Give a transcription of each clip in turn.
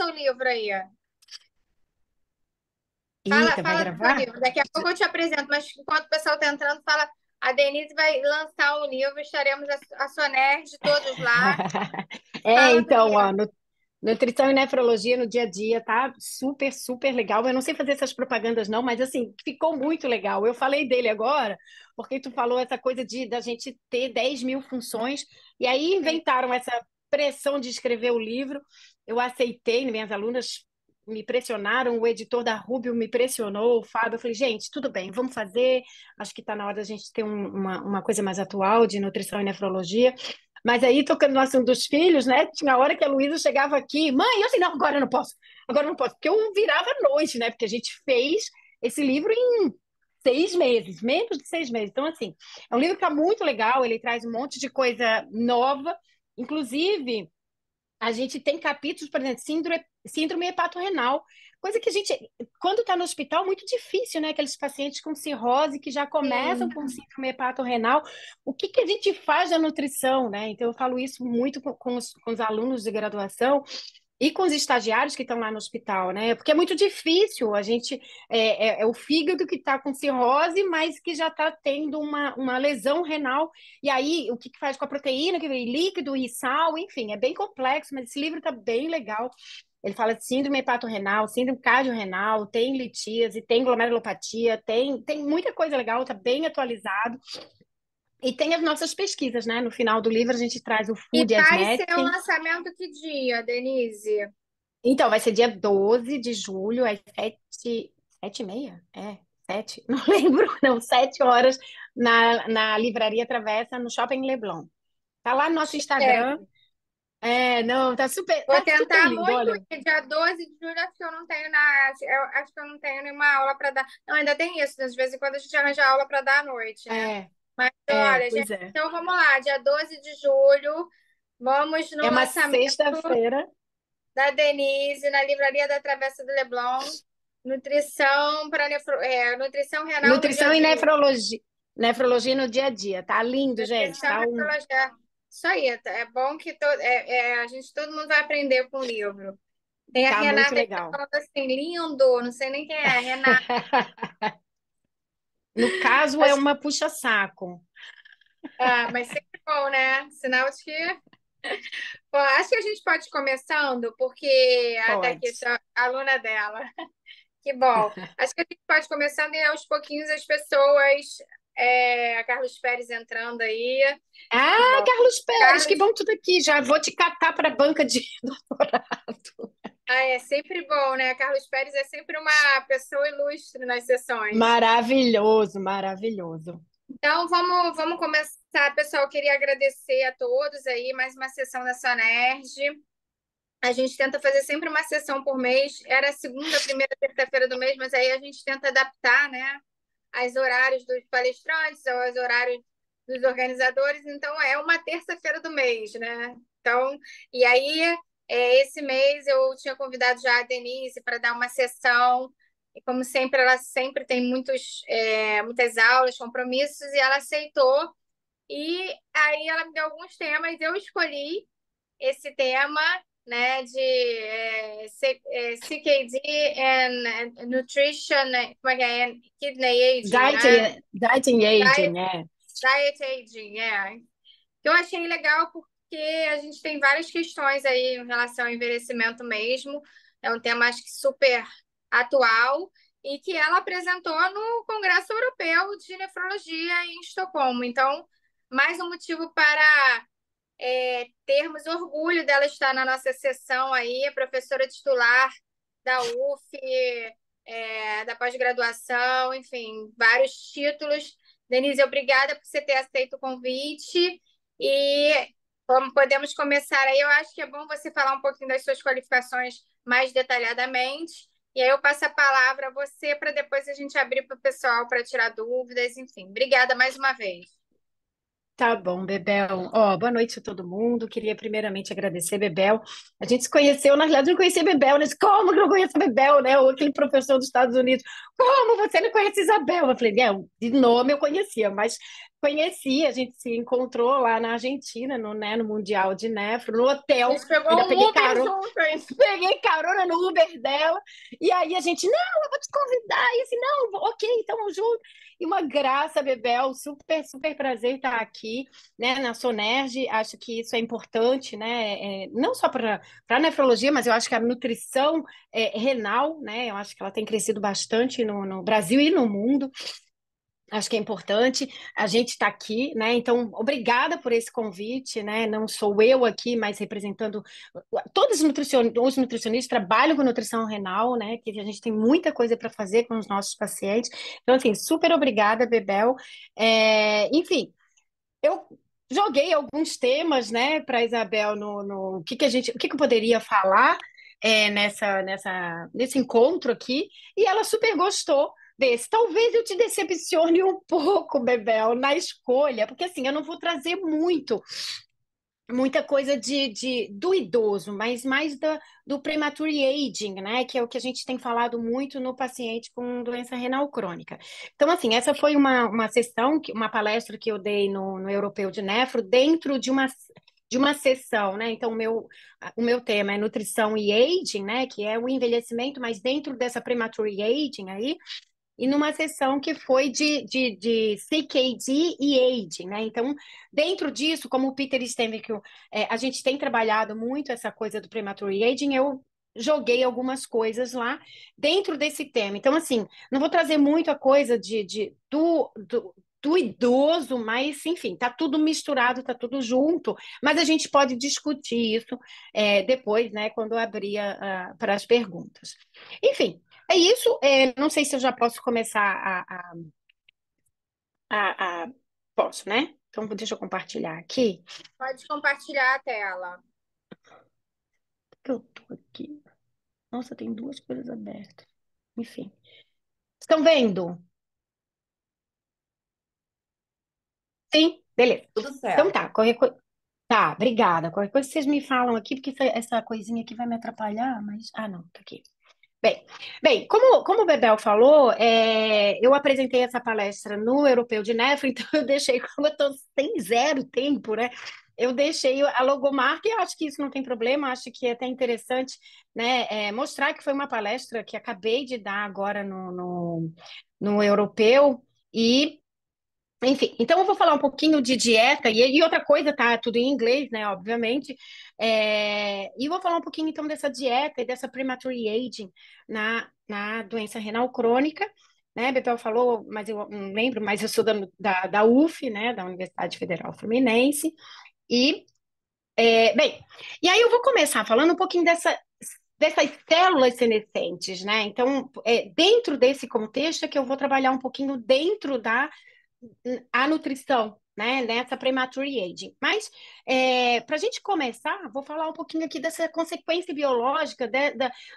seu livro aí. Fala, Eita, vai fala do seu gravar? livro. Daqui a pouco eu te apresento, mas enquanto o pessoal está entrando, fala. A Denise vai lançar um livro, estaremos a Soner de todos lá. Fala do Então, ó, livro. nutrição e nefrologia no dia a dia, tá? Super, super legal. Eu não sei fazer essas propagandas, não, mas assim, ficou muito legal. Eu falei dele agora, porque tu falou essa coisa de da gente ter 10 mil funções, e aí Sim. inventaram essa pressão de escrever o livro. Eu aceitei, minhas alunas me pressionaram, o editor da Rubio me pressionou, o Fábio. Eu falei, gente, tudo bem, vamos fazer. Acho que está na hora da gente ter uma coisa mais atual de nutrição e nefrologia. Mas aí, tocando no assunto dos filhos, né? Tinha hora que a Luísa chegava aqui, mãe, eu assim, não, agora eu não posso, porque eu virava à noite, né? Porque a gente fez esse livro em 6 meses, menos de 6 meses. Então, assim, é um livro que está muito legal, ele traz um monte de coisa nova, inclusive. A gente tem capítulos, por exemplo, síndrome hepatorrenal, coisa que a gente, quando está no hospital, é muito difícil, né? Aqueles pacientes com cirrose que já começam Sim. com síndrome hepatorrenal. O que que a gente faz da nutrição, né? Então, eu falo isso muito com os alunos de graduação e com os estagiários que estão lá no hospital, né? Porque é muito difícil. A gente é o fígado que está com cirrose, mas que já está tendo uma lesão renal. E aí, o que que faz com a proteína, que vem líquido e sal, enfim, é bem complexo, mas esse livro está bem legal. Ele fala de síndrome hepatorrenal, síndrome cardiorrenal, tem litíase, tem glomerulopatia, tem muita coisa legal, está bem atualizado. E tem as nossas pesquisas, né? No final do livro, a gente traz o E Food as vai ser o Medicine. lançamento que dia, Denise? Então, vai ser dia 12 de julho, às 7h30? É, 7, não lembro, não, 7 horas, na Livraria Travessa, no Shopping Leblon. Tá lá no nosso Instagram. Chique. Não, Vou tá super tentar lindo, muito olha. ir. Dia 12 de julho, acho que eu não tenho acho que eu não tenho nenhuma aula para dar. Não, ainda tem isso, né? De vez em quando a gente arranja aula para dar à noite, né? É, Mas olha, gente, pois é. então vamos lá, dia 12 de julho, vamos no É uma lançamento sexta-feira. da Denise na Livraria da Travessa do Leblon. Nutrição para nutrição renal no dia a Nutrição e dia. nefrologia no dia a dia. Tá lindo, gente. Nutrição e Tá nefrologia. Isso aí, é bom que a gente, todo mundo vai aprender com o livro. Tem a tá muito Renata aí que tá legal. falando assim, lindo, não sei nem quem é, Renata. No caso, é uma puxa-saco. Ah, mas sempre bom, né? Sinal de que. Bom, acho que a gente pode ir começando, porque até Pode. aqui sou aluna dela. Que bom. Acho que a gente pode ir começando e aos pouquinhos as pessoas. A Carlos Pérez entrando aí. Que Ah, bom. Carlos Pérez, que Carlos, bom tudo aqui. Já vou te catar para a banca de doutorado. é sempre bom, né? Carlos Pérez é sempre uma pessoa ilustre nas sessões. Maravilhoso, maravilhoso. Então, vamos começar, pessoal. Eu queria agradecer a todos aí, mais uma sessão da Sonerd. A gente tenta fazer sempre uma sessão por mês. Era a segunda, primeira, terça-feira do mês, mas aí a gente tenta adaptar, né, aos horários dos palestrantes, aos horários dos organizadores. Então, é uma terça-feira do mês, né? Então, e aí, esse mês eu tinha convidado já a Denise para dar uma sessão. E como sempre, ela sempre tem muitas aulas, compromissos, e ela aceitou. E aí ela me deu alguns temas, eu escolhi esse tema, né, de CKD and Nutrition, né, como é que é? Kidney Aging, né? Dieting Diet, aging, é. diet Aging, é. Que eu achei legal porque a gente tem várias questões aí em relação ao envelhecimento mesmo. É um tema, acho que super atual e que ela apresentou no Congresso Europeu de Nefrologia em Estocolmo. Então, mais um motivo para termos orgulho dela estar na nossa sessão aí, a professora titular da UF, da pós-graduação, enfim, vários títulos. Denise, obrigada por você ter aceito o convite. E como podemos começar aí, eu acho que é bom você falar um pouquinho das suas qualificações mais detalhadamente. E aí eu passo a palavra a você para depois a gente abrir para o pessoal para tirar dúvidas, enfim. Obrigada mais uma vez. Tá bom, Bebel. Ó, boa noite a todo mundo. Queria primeiramente agradecer, Bebel. A gente se conheceu, na realidade, eu não conhecia Bebel, né? Como que eu não conheço Bebel, né? Ou aquele professor dos Estados Unidos. Como você não conhece Isabel? Eu falei, de nome eu conhecia, mas Conheci, a gente se encontrou lá na Argentina, no Mundial de Nefro, no A hotel. gente pegou Ainda um Uber juntas. peguei carona no Uber dela. E aí a gente, não, eu vou te convidar. E assim, não, ok, estamos juntos. E uma graça, Bebel, super, super prazer estar aqui, né, na Sonerge. Acho que isso é importante, né, não só para a nefrologia, mas eu acho que a nutrição renal, né, eu acho que ela tem crescido bastante no Brasil e no mundo. Acho que é importante a gente estar aqui, né? Então, obrigada por esse convite, né? Não sou eu aqui, mas representando todos os nutricionistas trabalham com nutrição renal, né? Que a gente tem muita coisa para fazer com os nossos pacientes. Então, assim, super obrigada, Bebel. Enfim, eu joguei alguns temas, né, para a Isabel no o que eu poderia falar nesse encontro aqui, e ela super gostou desse. Talvez eu te decepcione um pouco, Bebel, na escolha, porque assim, eu não vou trazer muita coisa do idoso, mas mais do premature aging, né? Que é o que a gente tem falado muito no paciente com doença renal crônica. Então, assim, essa foi uma sessão, uma palestra que eu dei no Europeu de Nefro, dentro de uma sessão, né? Então, o meu tema é nutrição e aging, né? Que é o envelhecimento, mas dentro dessa premature aging aí, e numa sessão que foi de CKD e aging, né? Então, dentro disso, como o Peter Stevens, a gente tem trabalhado muito essa coisa do premature aging, eu joguei algumas coisas lá dentro desse tema. Então, assim, não vou trazer muita coisa do idoso, mas, enfim, tá tudo misturado, tá tudo junto, mas a gente pode discutir isso depois, né, quando eu abrir para as perguntas. Enfim, é isso. Não sei se eu já posso começar Posso, né? Então, deixa eu compartilhar aqui. Pode compartilhar a tela. Que eu tô aqui. Nossa, tem duas coisas abertas. Enfim. Estão vendo? Sim? Beleza. Tudo Então certo. tá, qualquer coisa. Tá, obrigada. Qualquer coisa vocês me falam aqui, porque essa coisinha aqui vai me atrapalhar, mas. Ah, não, tá aqui. Bem, como o Bebel falou, eu apresentei essa palestra no Europeu de Nefro, então eu deixei, como eu estou sem zero tempo, né? Eu deixei a logomarca e acho que isso não tem problema, acho que é até interessante, né, mostrar que foi uma palestra que acabei de dar agora no Europeu e enfim, então eu vou falar um pouquinho de dieta e outra coisa, tá? Tudo em inglês, né? Obviamente. E vou falar um pouquinho então dessa dieta e dessa premature aging na doença renal crônica, né? Bepel falou, mas eu não lembro, mas eu sou da UF, né? Da Universidade Federal Fluminense. E, bem, e aí eu vou começar falando um pouquinho dessas células senescentes, né? Então, dentro desse contexto é que eu vou trabalhar um pouquinho dentro a nutrição, né, nessa premature aging. Mas, para a gente começar, vou falar um pouquinho aqui dessa consequência biológica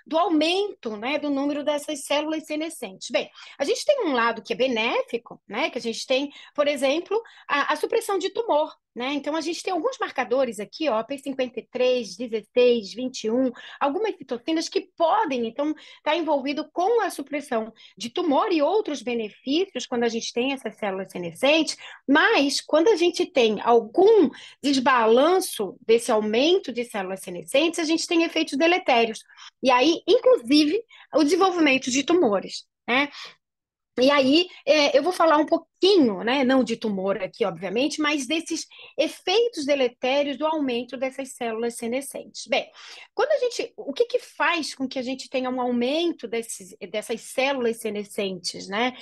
do aumento, né, do número dessas células senescentes. Bem, a gente tem um lado que é benéfico, né, que a gente tem, por exemplo, a supressão de tumor. Né? Então, a gente tem alguns marcadores aqui, ó, P53, 16, 21, algumas citocinas que podem, então, estar envolvido com a supressão de tumor e outros benefícios quando a gente tem essas células senescentes, mas quando a gente tem algum desbalanço desse aumento de células senescentes, a gente tem efeitos deletérios. E aí, inclusive, o desenvolvimento de tumores. Né? E aí, eu vou falar um pouquinho, né, não de tumor aqui, obviamente, mas desses efeitos deletérios do aumento dessas células senescentes. Bem, o que que faz com que a gente tenha um aumento dessas células senescentes, né?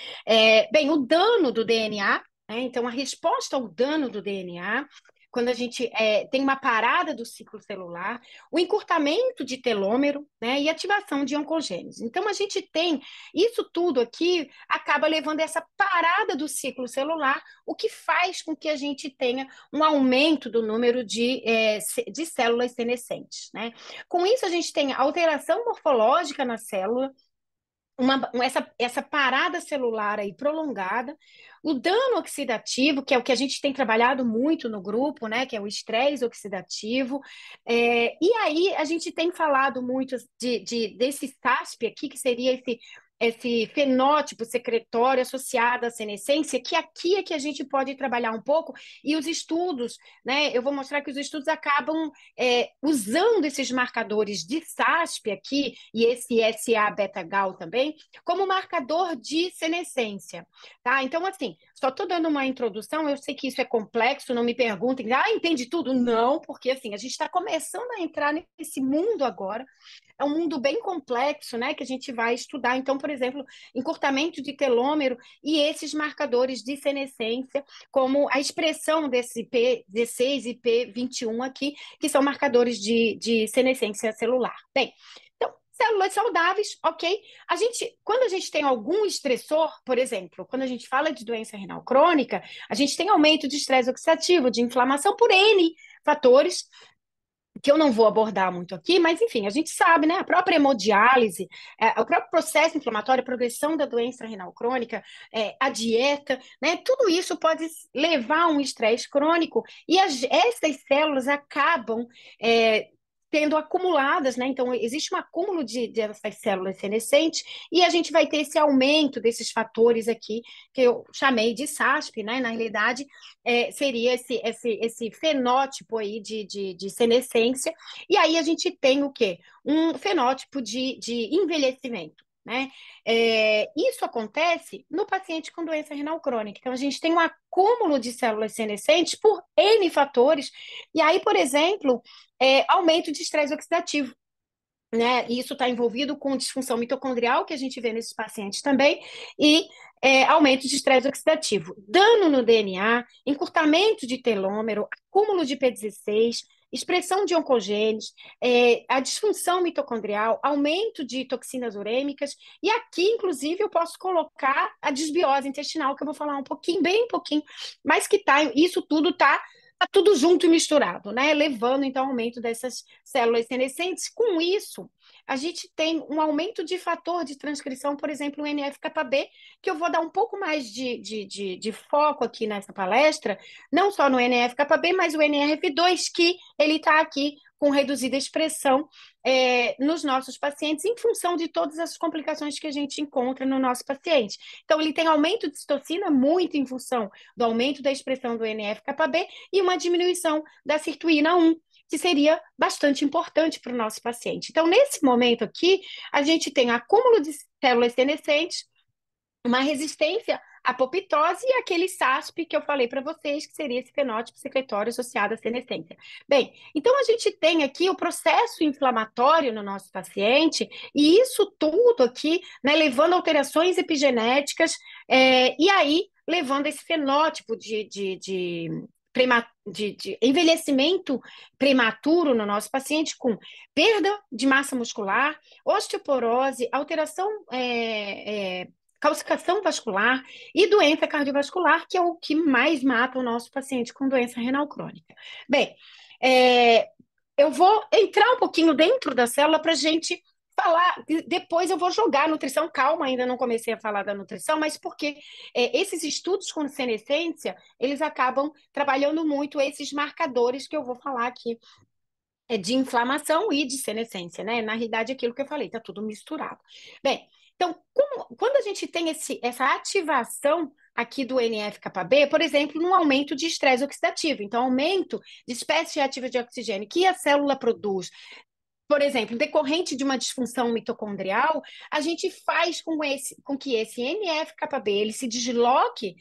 Bem, o dano do DNA, né? Então, a resposta ao dano do DNA, quando a gente tem uma parada do ciclo celular, o encurtamento de telômero, né, e ativação de oncogênese. Então, a gente tem isso tudo aqui acaba levando essa parada do ciclo celular, o que faz com que a gente tenha um aumento do número de células senescentes. Né? Com isso, a gente tem alteração morfológica na célula, essa parada celular aí prolongada, o dano oxidativo, que é o que a gente tem trabalhado muito no grupo, né, que é o estresse oxidativo, e aí a gente tem falado muito desse SASP aqui, que seria esse fenótipo secretório associado à senescência, que aqui é que a gente pode trabalhar um pouco, e os estudos, né? Eu vou mostrar que os estudos acabam usando esses marcadores de SASP aqui, e esse SA-beta-gal também, como marcador de senescência, tá? Então, assim, só estou dando uma introdução, eu sei que isso é complexo, não me perguntem, entende tudo? Não, porque, assim, a gente está começando a entrar nesse mundo agora, é um mundo bem complexo, né, que a gente vai estudar. Então, por exemplo, encurtamento de telômero e esses marcadores de senescência, como a expressão desse P16 e P21 aqui, que são marcadores de senescência celular. Bem, então, células saudáveis, ok? Quando a gente tem algum estressor, por exemplo, quando a gente fala de doença renal crônica, a gente tem aumento de estresse oxidativo, de inflamação por N fatores, que eu não vou abordar muito aqui, mas enfim, a gente sabe, né? A própria hemodiálise, o próprio processo inflamatório, a progressão da doença renal crônica, a dieta, né? Tudo isso pode levar a um estresse crônico e essas células acabam tendo acumuladas, né? Então, existe um acúmulo dessas células senescentes e a gente vai ter esse aumento desses fatores aqui, que eu chamei de SASP, né? Na realidade, seria esse fenótipo aí de senescência, e aí a gente tem o quê? Um fenótipo de envelhecimento. Né? Isso acontece no paciente com doença renal crônica. Então, a gente tem um acúmulo de células senescentes por N fatores, e aí, por exemplo, aumento de estresse oxidativo. Né? E isso está envolvido com disfunção mitocondrial, que a gente vê nesses pacientes também, e aumento de estresse oxidativo. Dano no DNA, encurtamento de telômero, acúmulo de P16, expressão de oncogenes, a disfunção mitocondrial, aumento de toxinas urêmicas, e aqui, inclusive, eu posso colocar a desbiose intestinal, que eu vou falar um pouquinho, bem pouquinho, mas que isso tudo está tudo junto e misturado, né? Levando, então, ao aumento dessas células senescentes. Com isso, a gente tem um aumento de fator de transcrição, por exemplo, o NF-κB, que eu vou dar um pouco mais de foco aqui nessa palestra, não só no NF-κB, mas o NRF2, que ele está aqui com reduzida expressão nos nossos pacientes, em função de todas as complicações que a gente encontra no nosso paciente. Então, ele tem aumento de citocina muito em função do aumento da expressão do NF-κB e uma diminuição da sirtuína 1, que seria bastante importante para o nosso paciente. Então, nesse momento aqui, a gente tem acúmulo de células senescentes, uma resistência à apoptose e aquele SASP que eu falei para vocês, que seria esse fenótipo secretório associado à senescência. Bem, então a gente tem aqui o processo inflamatório no nosso paciente, e isso tudo aqui, né, levando a alterações epigenéticas, e aí levando esse fenótipo de envelhecimento prematuro no nosso paciente, com perda de massa muscular, osteoporose, alteração calcificação vascular e doença cardiovascular, que é o que mais mata o nosso paciente com doença renal crônica. Bem, eu vou entrar um pouquinho dentro da célula para a gente falar, depois eu vou jogar a nutrição, calma, ainda não comecei a falar da nutrição, mas porque esses estudos com senescência, eles acabam trabalhando muito esses marcadores que eu vou falar aqui, de inflamação e de senescência, né? Na realidade, aquilo que eu falei, está tudo misturado. Bem, então, quando a gente tem essa ativação aqui do NF-κB, por exemplo, num aumento de estresse oxidativo, então, aumento de espécie ativa de oxigênio que a célula produz, por exemplo, decorrente de uma disfunção mitocondrial, a gente faz com que esse NF-κB ele se desloque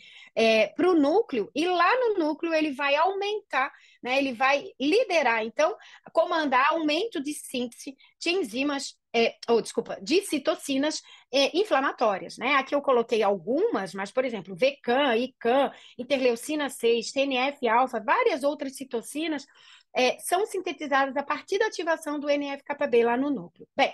para o núcleo, e lá no núcleo ele vai aumentar, né, ele vai liderar, então, comandar aumento de síntese de enzimas, de citocinas inflamatórias, né? Aqui eu coloquei algumas, mas, por exemplo, VCAM, ICAM, interleucina 6, TNF-alfa, várias outras citocinas são sintetizadas a partir da ativação do NF-κB lá no núcleo. Bem,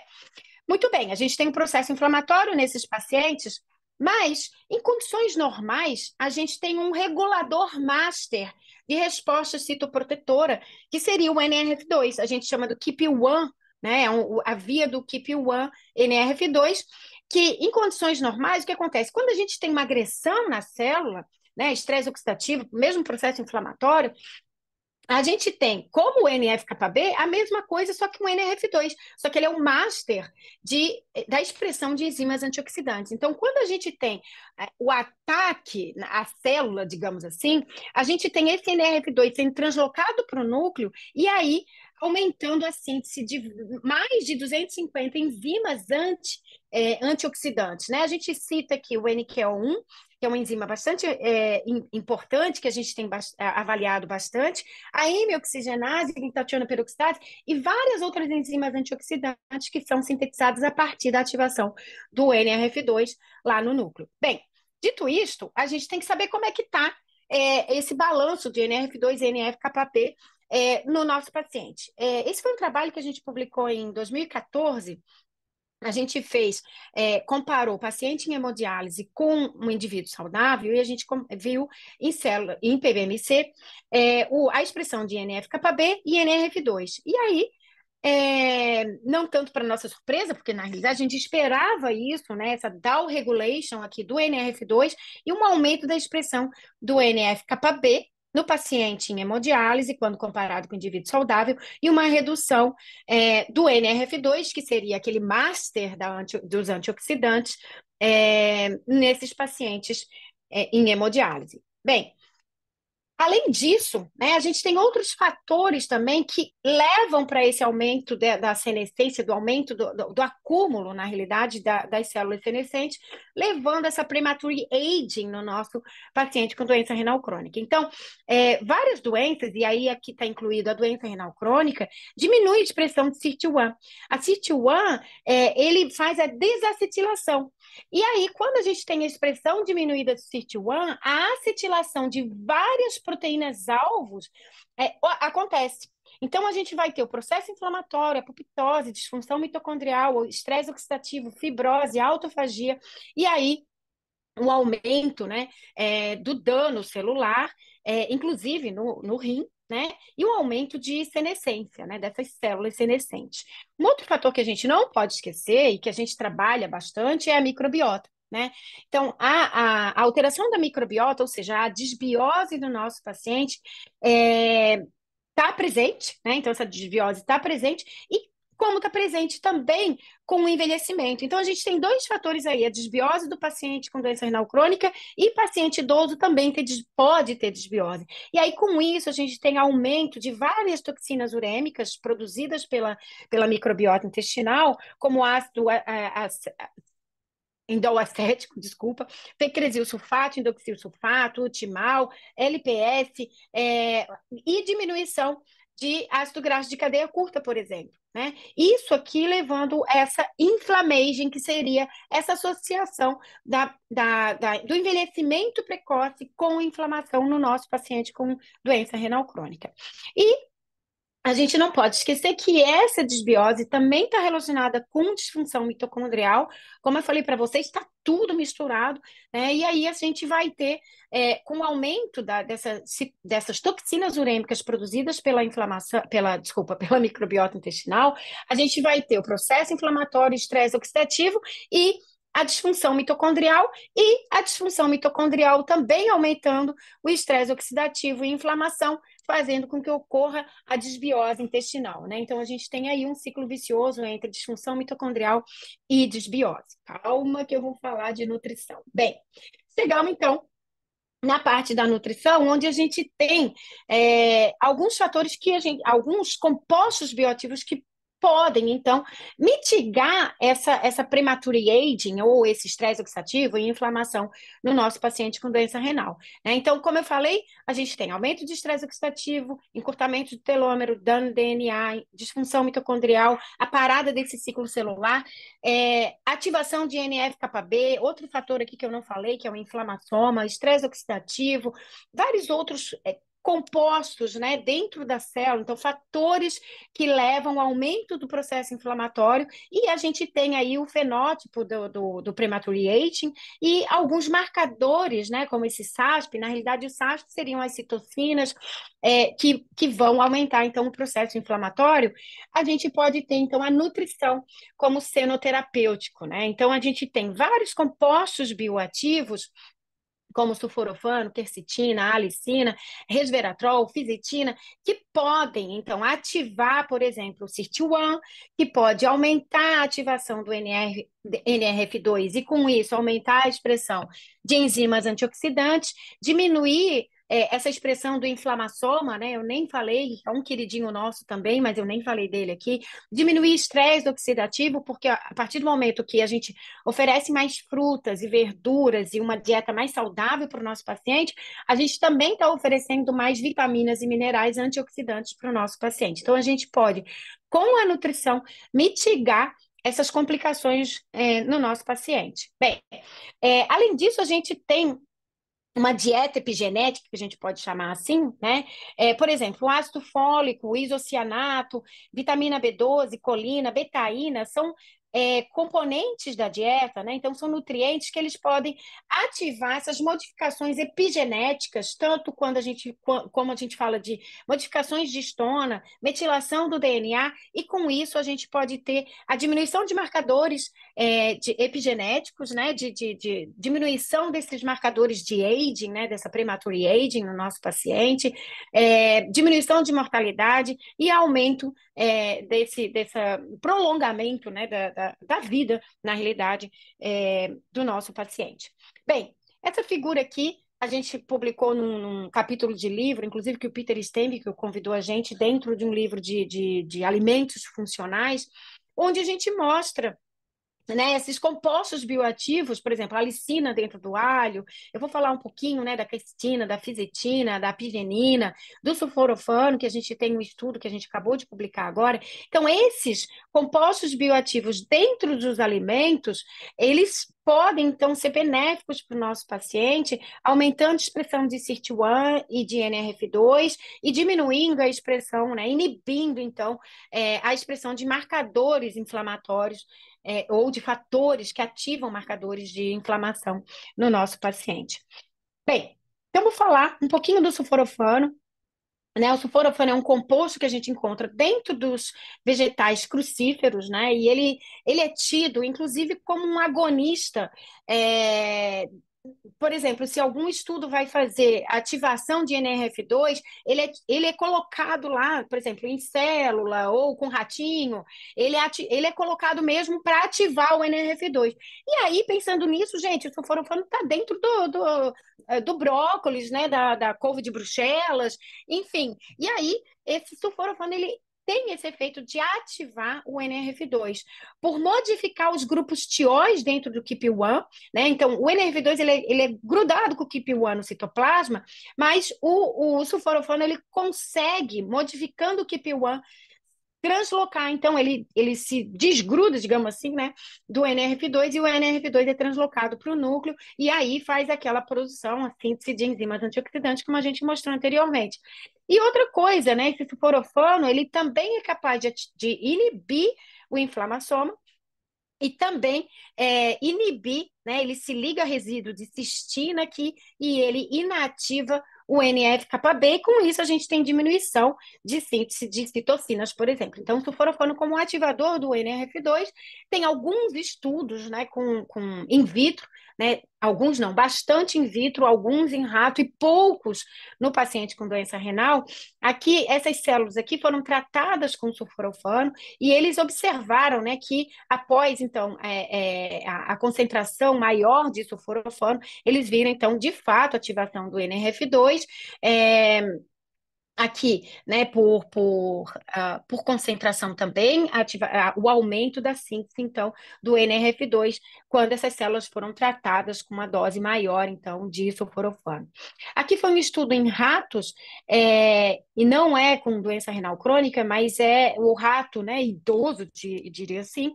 muito bem, a gente tem um processo inflamatório nesses pacientes, mas em condições normais, a gente tem um regulador master de resposta citoprotetora, que seria o NRF2, a gente chama do KEAP1, né? A via do KEAP1 NRF2, que em condições normais, o que acontece? Quando a gente tem uma agressão na célula, né, estresse oxidativo, mesmo processo inflamatório, A gente tem, como o NF-κB, a mesma coisa, só que um NRF2, só que ele é um master da expressão de enzimas antioxidantes. Então, quando a gente tem o ataque à célula, digamos assim, a gente tem esse NRF2 sendo translocado para o núcleo, e aí aumentando a síntese de mais de 250 enzimas antioxidantes, né? A gente cita aqui o NQO1, que é uma enzima bastante importante, que a gente tem avaliado bastante, a hemioxigenase, glutationa peroxidase e várias outras enzimas antioxidantes que são sintetizadas a partir da ativação do NRF2 lá no núcleo. Bem, dito isto, a gente tem que saber como é que está esse balanço de NRF2 e NF-κB no nosso paciente. Esse foi um trabalho que a gente publicou em 2014. A gente comparou o paciente em hemodiálise com um indivíduo saudável e a gente viu em PBMC, a expressão de NF-κB e NRF2. E aí, não tanto para nossa surpresa, porque na realidade a gente esperava isso, né, essa down regulation aqui do NRF2 e um aumento da expressão do NF-κB no paciente em hemodiálise, quando comparado com o indivíduo saudável, e uma redução do NRF2, que seria aquele master dos antioxidantes, nesses pacientes em hemodiálise. Bem, além disso, né, a gente tem outros fatores também que levam para esse aumento da senescência, do aumento do acúmulo, na realidade, das células senescentes, levando a essa premature aging no nosso paciente com doença renal crônica. Então, várias doenças, e aí aqui está incluído a doença renal crônica, diminui a expressão de SIRT1. A SIRT1, ele faz a desacetilação. E aí, quando a gente tem a expressão diminuída de SIRT1, a acetilação de várias proteínas-alvos acontece. Então, a gente vai ter o processo inflamatório, a apoptose, disfunção mitocondrial, estresse oxidativo, fibrose, autofagia, e aí um aumento, né, do dano celular, inclusive no rim, né, e um aumento de senescência, né, dessas células senescentes. Um outro fator que a gente não pode esquecer e que a gente trabalha bastante é a microbiota. Né? Então, a alteração da microbiota, ou seja, a desbiose do nosso paciente, está presente, né? Então, essa desbiose está presente, e como está presente também com o envelhecimento. Então, a gente tem dois fatores aí: a desbiose do paciente com doença renal crônica e paciente idoso também pode ter desbiose. E aí, com isso, a gente tem aumento de várias toxinas urêmicas produzidas pela microbiota intestinal, como ácido indolacético, desculpa, pecresil sulfato, indoxil sulfato, timal, LPS, e diminuição de ácido graxo de cadeia curta, por exemplo. Né? Isso aqui levando essa inflammation, que seria essa associação do envelhecimento precoce com inflamação no nosso paciente com doença renal crônica. E a gente não pode esquecer que essa desbiose também está relacionada com disfunção mitocondrial. Como eu falei para vocês, está tudo misturado, né? E aí a gente vai ter, com o aumento dessas toxinas urêmicas produzidas pela inflamação, pela microbiota intestinal, a gente vai ter o processo inflamatório, estresse oxidativo e a disfunção mitocondrial, e a disfunção mitocondrial também aumentando o estresse oxidativo e inflamação, fazendo com que ocorra a desbiose intestinal, né? Então, a gente tem aí um ciclo vicioso entre disfunção mitocondrial e desbiose. Calma que eu vou falar de nutrição. Bem, chegamos, então, na parte da nutrição, onde a gente tem alguns fatores alguns compostos bioativos que podem, então, mitigar essa premature aging ou esse estresse oxidativo e inflamação no nosso paciente com doença renal. Né? Então, como eu falei, a gente tem aumento de estresse oxidativo, encurtamento do telômero, dano do DNA, disfunção mitocondrial, a parada desse ciclo celular, ativação de NF-κB, outro fator aqui que eu não falei, que é o inflamassoma, estresse oxidativo, vários outros compostos, né, dentro da célula, então fatores que levam ao aumento do processo inflamatório, e a gente tem aí o fenótipo do premature aging e alguns marcadores, né, como esse SASP. Na realidade o SASP seriam as citocinas que vão aumentar então o processo inflamatório. A gente pode ter então a nutrição como senoterapêutico, né, então a gente tem vários compostos bioativos como sulforafano, quercetina, alicina, resveratrol, fisetina, que podem, então, ativar, por exemplo, o SIRT1, que pode aumentar a ativação do NRF2 e, com isso, aumentar a expressão de enzimas antioxidantes, diminuir essa expressão do inflamassoma, né? Eu nem falei, é um queridinho nosso também, mas eu nem falei dele aqui. Diminuir estresse oxidativo, porque a partir do momento que a gente oferece mais frutas e verduras e uma dieta mais saudável para o nosso paciente, a gente também está oferecendo mais vitaminas e minerais antioxidantes para o nosso paciente. Então, a gente pode, com a nutrição, mitigar essas complicações no nosso paciente. Bem, além disso, a gente tem uma dieta epigenética, que a gente pode chamar assim, né? Por exemplo, o ácido fólico, o isocianato, vitamina B12, colina, betaína, são componentes da dieta, né? Então, são nutrientes que eles podem ativar essas modificações epigenéticas, tanto como a gente fala de modificações de histona, metilação do DNA, e com isso a gente pode ter a diminuição de marcadores epigenéticos, né, de diminuição desses marcadores de aging, né, dessa premature aging no nosso paciente, diminuição de mortalidade e aumento desse prolongamento, né, da vida, na realidade, do nosso paciente. Bem, essa figura aqui a gente publicou num capítulo de livro, inclusive que o Peter Steinvik convidou a gente dentro de um livro de alimentos funcionais, onde a gente mostra, né, esses compostos bioativos, por exemplo, a alicina dentro do alho. Eu vou falar um pouquinho, né, da quercetina, da fisetina, da pigenina, do sulforafano, que a gente tem um estudo que a gente acabou de publicar agora. Então, esses compostos bioativos dentro dos alimentos, eles podem, então, ser benéficos para o nosso paciente, aumentando a expressão de SIRT1 e de NRF2 e diminuindo a expressão, né, inibindo, então, a expressão de marcadores inflamatórios ou de fatores que ativam marcadores de inflamação no nosso paciente. Bem, então vou falar um pouquinho do sulforafano. Né, o sulforafano é um composto que a gente encontra dentro dos vegetais crucíferos, né? E ele é tido, inclusive, como um agonista. Por exemplo, se algum estudo vai fazer ativação de NRF2, ele é colocado lá, por exemplo, em célula ou com ratinho, ele é colocado mesmo para ativar o NRF2. E aí, pensando nisso, gente, o sulforafano está dentro do brócolis, né, da couve de Bruxelas, enfim. E aí, esse sulforafano, ele tem esse efeito de ativar o NRF2, por modificar os grupos tióis dentro do KEAP1, né? Então, o NRF2 ele é grudado com o KEAP1 no citoplasma, mas o sulforafano ele consegue, modificando o KEAP1, translocar, então ele se desgruda, digamos assim, né, do NRF2, e o NRF2 é translocado para o núcleo, e aí faz aquela produção, a síntese de enzimas antioxidantes, como a gente mostrou anteriormente. E outra coisa, né, esse sulforafano, ele também é capaz de inibir o inflamassoma, e também inibir, né, ele se liga a resíduo de cistina aqui e ele inativa o NF-κB, e com isso a gente tem diminuição de síntese de citocinas, por exemplo. Então, o sulforafano como ativador do NRF2, tem alguns estudos, né, com in vitro, né, alguns não, bastante in vitro, alguns em rato e poucos no paciente com doença renal. Aqui, essas células aqui foram tratadas com sulforafano e eles observaram, né, que após, então, a concentração maior de sulforafano, eles viram, então, de fato, ativação do NRF2, aqui, né, por concentração também, o aumento da síntese, então, do NRF2, quando essas células foram tratadas com uma dose maior, então, de sulforafano. Aqui foi um estudo em ratos, e não é com doença renal crônica, mas é o rato, né, idoso, diria assim,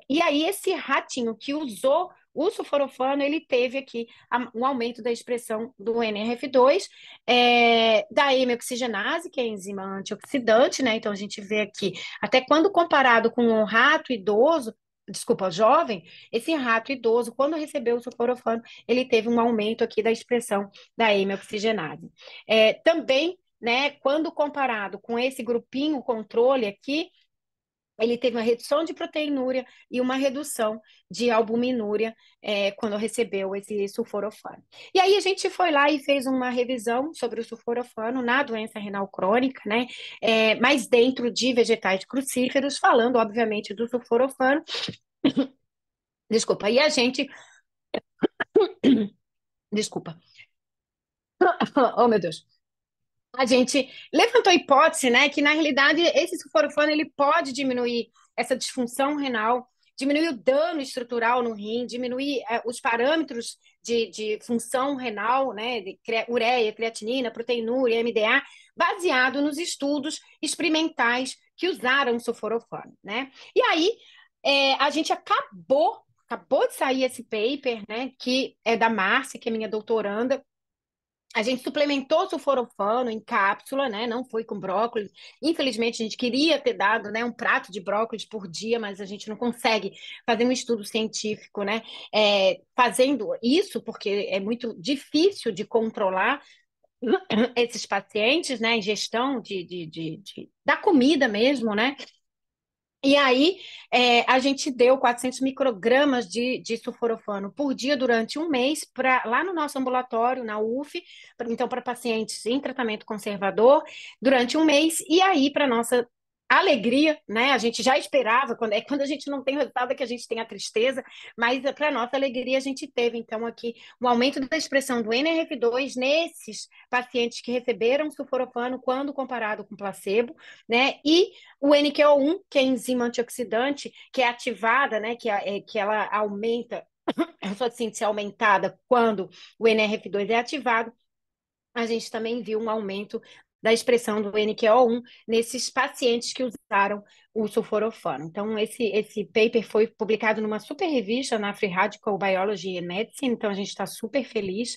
e aí esse ratinho que usou o sulforafano, ele teve aqui um aumento da expressão do NRF2, da hemioxigenase, que é a enzima antioxidante, né? Então a gente vê aqui, até quando comparado com um rato idoso, desculpa, jovem, esse rato idoso, quando recebeu o sulforafano, ele teve um aumento aqui da expressão da hemioxigenase. Também, né, quando comparado com esse grupinho controle aqui, ele teve uma redução de proteinúria e uma redução de albuminúria quando recebeu esse sulforafano. E aí a gente foi lá e fez uma revisão sobre o sulforafano na doença renal crônica, né? Mas dentro de vegetais crucíferos, falando, obviamente, do sulforafano. Desculpa. E a gente. Desculpa. Oh, meu Deus. A gente levantou a hipótese, né, que na realidade esse sulforafano ele pode diminuir essa disfunção renal, diminuir o dano estrutural no rim, diminuir os parâmetros de função renal, né, de ureia, creatinina, proteinúria, MDA, baseado nos estudos experimentais que usaram o sulforafano, né? E aí a gente acabou de sair esse paper, né, que é da Márcia, que é minha doutoranda. A gente suplementou sulforafano em cápsula, né? Não foi com brócolis. Infelizmente, a gente queria ter dado, né, um prato de brócolis por dia, mas a gente não consegue fazer um estudo científico, né? Fazendo isso, porque é muito difícil de controlar esses pacientes, né? Ingestão da comida mesmo, né? E aí, a gente deu 400 microgramas de sulforafano por dia durante um mês lá no nosso ambulatório, na UF, então para pacientes em tratamento conservador, durante um mês. E aí, para nossa alegria, né? A gente já esperava, quando a gente não tem resultado é que a gente tem a tristeza, mas para nossa alegria a gente teve, então, aqui um aumento da expressão do NRF2 nesses pacientes que receberam sulforafano quando comparado com placebo, né? E o NQO1, que é a enzima antioxidante, que é ativada, né, que ela aumenta, a sua síntese é aumentada quando o NRF2 é ativado, a gente também viu um aumento da expressão do NQO1 nesses pacientes que usaram o sulforafano. Então, esse paper foi publicado numa super revista na Free Radical Biology and Medicine, então a gente está super feliz.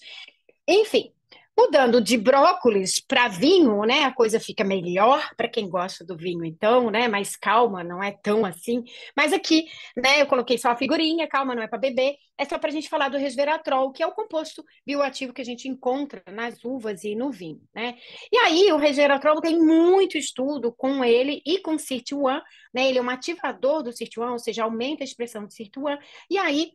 Enfim, mudando de brócolis para vinho, né? A coisa fica melhor para quem gosta do vinho, então, né? Mais calma, não é tão assim. Mas aqui, né? Eu coloquei só a figurinha, calma, não é para beber. É só para a gente falar do resveratrol, que é o composto bioativo que a gente encontra nas uvas e no vinho, né? E aí, o resveratrol tem muito estudo com ele e com o SIRT1, né? Ele é um ativador do SIRT1, ou seja, aumenta a expressão do SIRT1. E aí,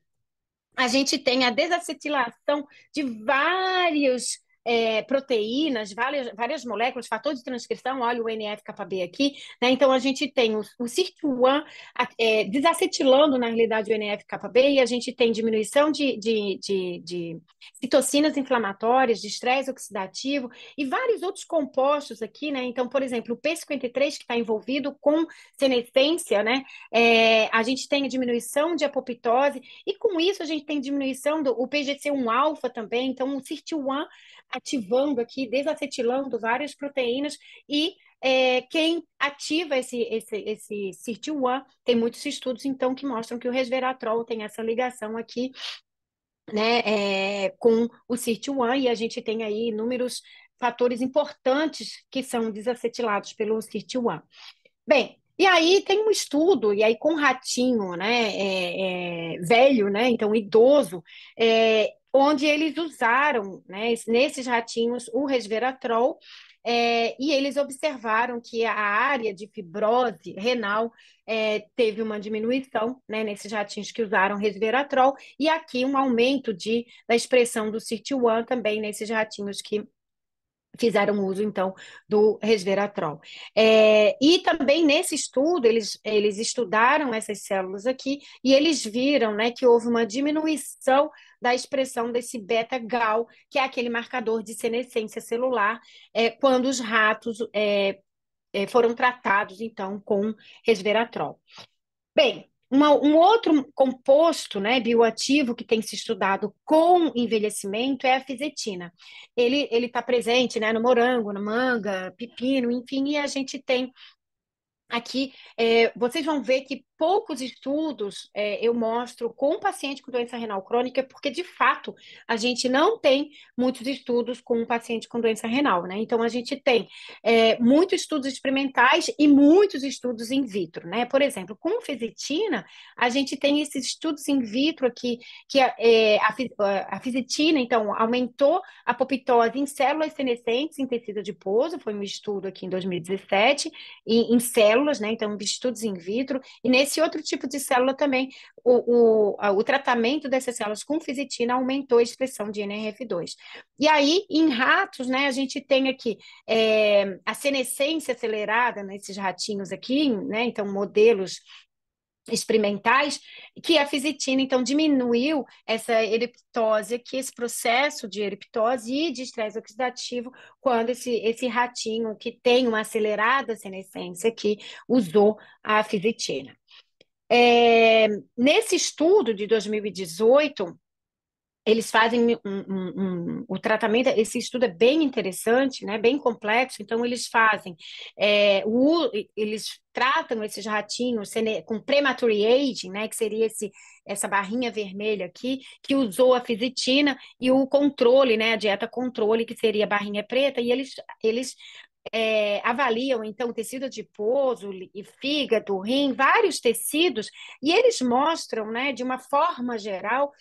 a gente tem a desacetilação de vários proteínas, várias moléculas, fator de transcrição, olha o NF-κB aqui, né? Então a gente tem o SIRT1 desacetilando, na realidade, o NF-κB, e a gente tem diminuição de citocinas inflamatórias, de estresse oxidativo e vários outros compostos aqui, né? Então, por exemplo, o P53 que está envolvido com senescência, né? A gente tem a diminuição de apoptose, e com isso a gente tem diminuição do PGC1-alfa também, então o SIRT1 ativando aqui, desacetilando várias proteínas, e quem ativa esse SIRT1, tem muitos estudos, então, que mostram que o resveratrol tem essa ligação aqui, né, com o SIRT1, e a gente tem aí inúmeros fatores importantes que são desacetilados pelo SIRT1. Bem, e aí tem um estudo, e aí com ratinho, né, velho, né, então idoso, onde eles usaram, né, nesses ratinhos o resveratrol, e eles observaram que a área de fibrose renal teve uma diminuição, né, nesses ratinhos que usaram resveratrol, e aqui um aumento da expressão do SIRT1 também nesses ratinhos que fizeram uso, então, do resveratrol. E também nesse estudo, eles estudaram essas células aqui e eles viram, né, que houve uma diminuição da expressão desse beta-gal, que é aquele marcador de senescência celular, quando os ratos foram tratados, então, com resveratrol. Bem, um outro composto, né, bioativo que tem se estudado com envelhecimento é a fisetina. Ele está presente, né, no morango, na manga, pepino, enfim, e a gente tem aqui, vocês vão ver que poucos estudos eu mostro com paciente com doença renal crônica, porque de fato a gente não tem muitos estudos com um paciente com doença renal, né? Então a gente tem muitos estudos experimentais e muitos estudos in vitro, né? Por exemplo, com fisitina, a gente tem esses estudos in vitro aqui, que a fisitina, então, aumentou a apoptose em células senescentes em tecido adiposo, foi um estudo aqui em 2017, em células, né? Então, estudos in vitro, e nesse outro tipo de célula também, o tratamento dessas células com fisitina aumentou a expressão de NRF2. E aí, em ratos, né, a gente tem aqui a senescência acelerada nesses ratinhos aqui, né? Então, modelos experimentais, que a fisitina, então, diminuiu essa eriptose aqui, esse processo de eriptose e de estresse oxidativo, quando esse ratinho que tem uma acelerada senescência aqui usou a fisitina. Nesse estudo de 2018, eles fazem o tratamento, esse estudo é bem interessante, né, bem complexo, então eles fazem, eles tratam esses ratinhos com premature aging, né, que seria essa barrinha vermelha aqui, que usou a fisitina, e o controle, né, a dieta controle, que seria a barrinha preta, e eles avaliam, então, tecido adiposo e fígado, rim, vários tecidos, e eles mostram, né, de uma forma geral,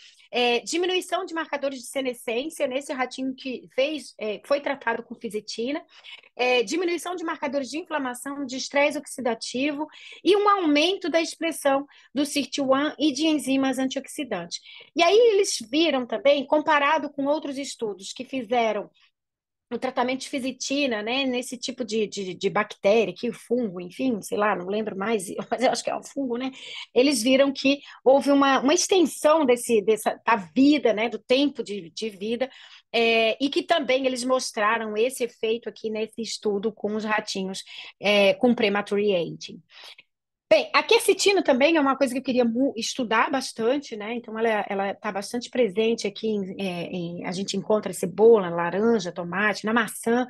diminuição de marcadores de senescência nesse ratinho que foi tratado com fisitina, diminuição de marcadores de inflamação, de estresse oxidativo e um aumento da expressão do SIRT1 e de enzimas antioxidantes. E aí eles viram também, comparado com outros estudos que fizeram o tratamento de fisitina, né, nesse tipo de bactéria, que fungo, enfim, sei lá, não lembro mais, mas eu acho que é um fungo, né? Eles viram que houve uma extensão da vida, né, do tempo de vida, e que também eles mostraram esse efeito aqui nesse estudo com os ratinhos com premature aging. Bem, a quercetina também é uma coisa que eu queria estudar bastante, né? Então, ela está bastante presente aqui. A gente encontra cebola, laranja, tomate, na maçã.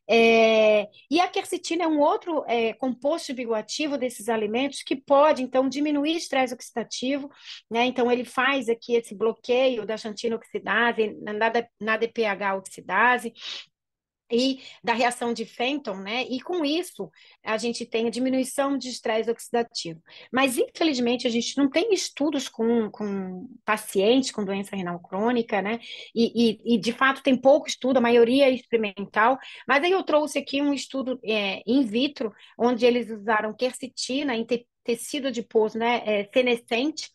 E a quercetina é um outro composto bioativo desses alimentos que pode, então, diminuir estresse oxidativo, né? Então, ele faz aqui esse bloqueio da xantina oxidase, na DPH oxidase, e da reação de Fenton, né? E com isso a gente tem a diminuição de estresse oxidativo. Mas, infelizmente, a gente não tem estudos com pacientes com doença renal crônica, né? E, de fato tem pouco estudo, a maioria é experimental. Mas aí eu trouxe aqui um estudo in vitro, onde eles usaram quercetina em tecido adiposo, né? Senescente,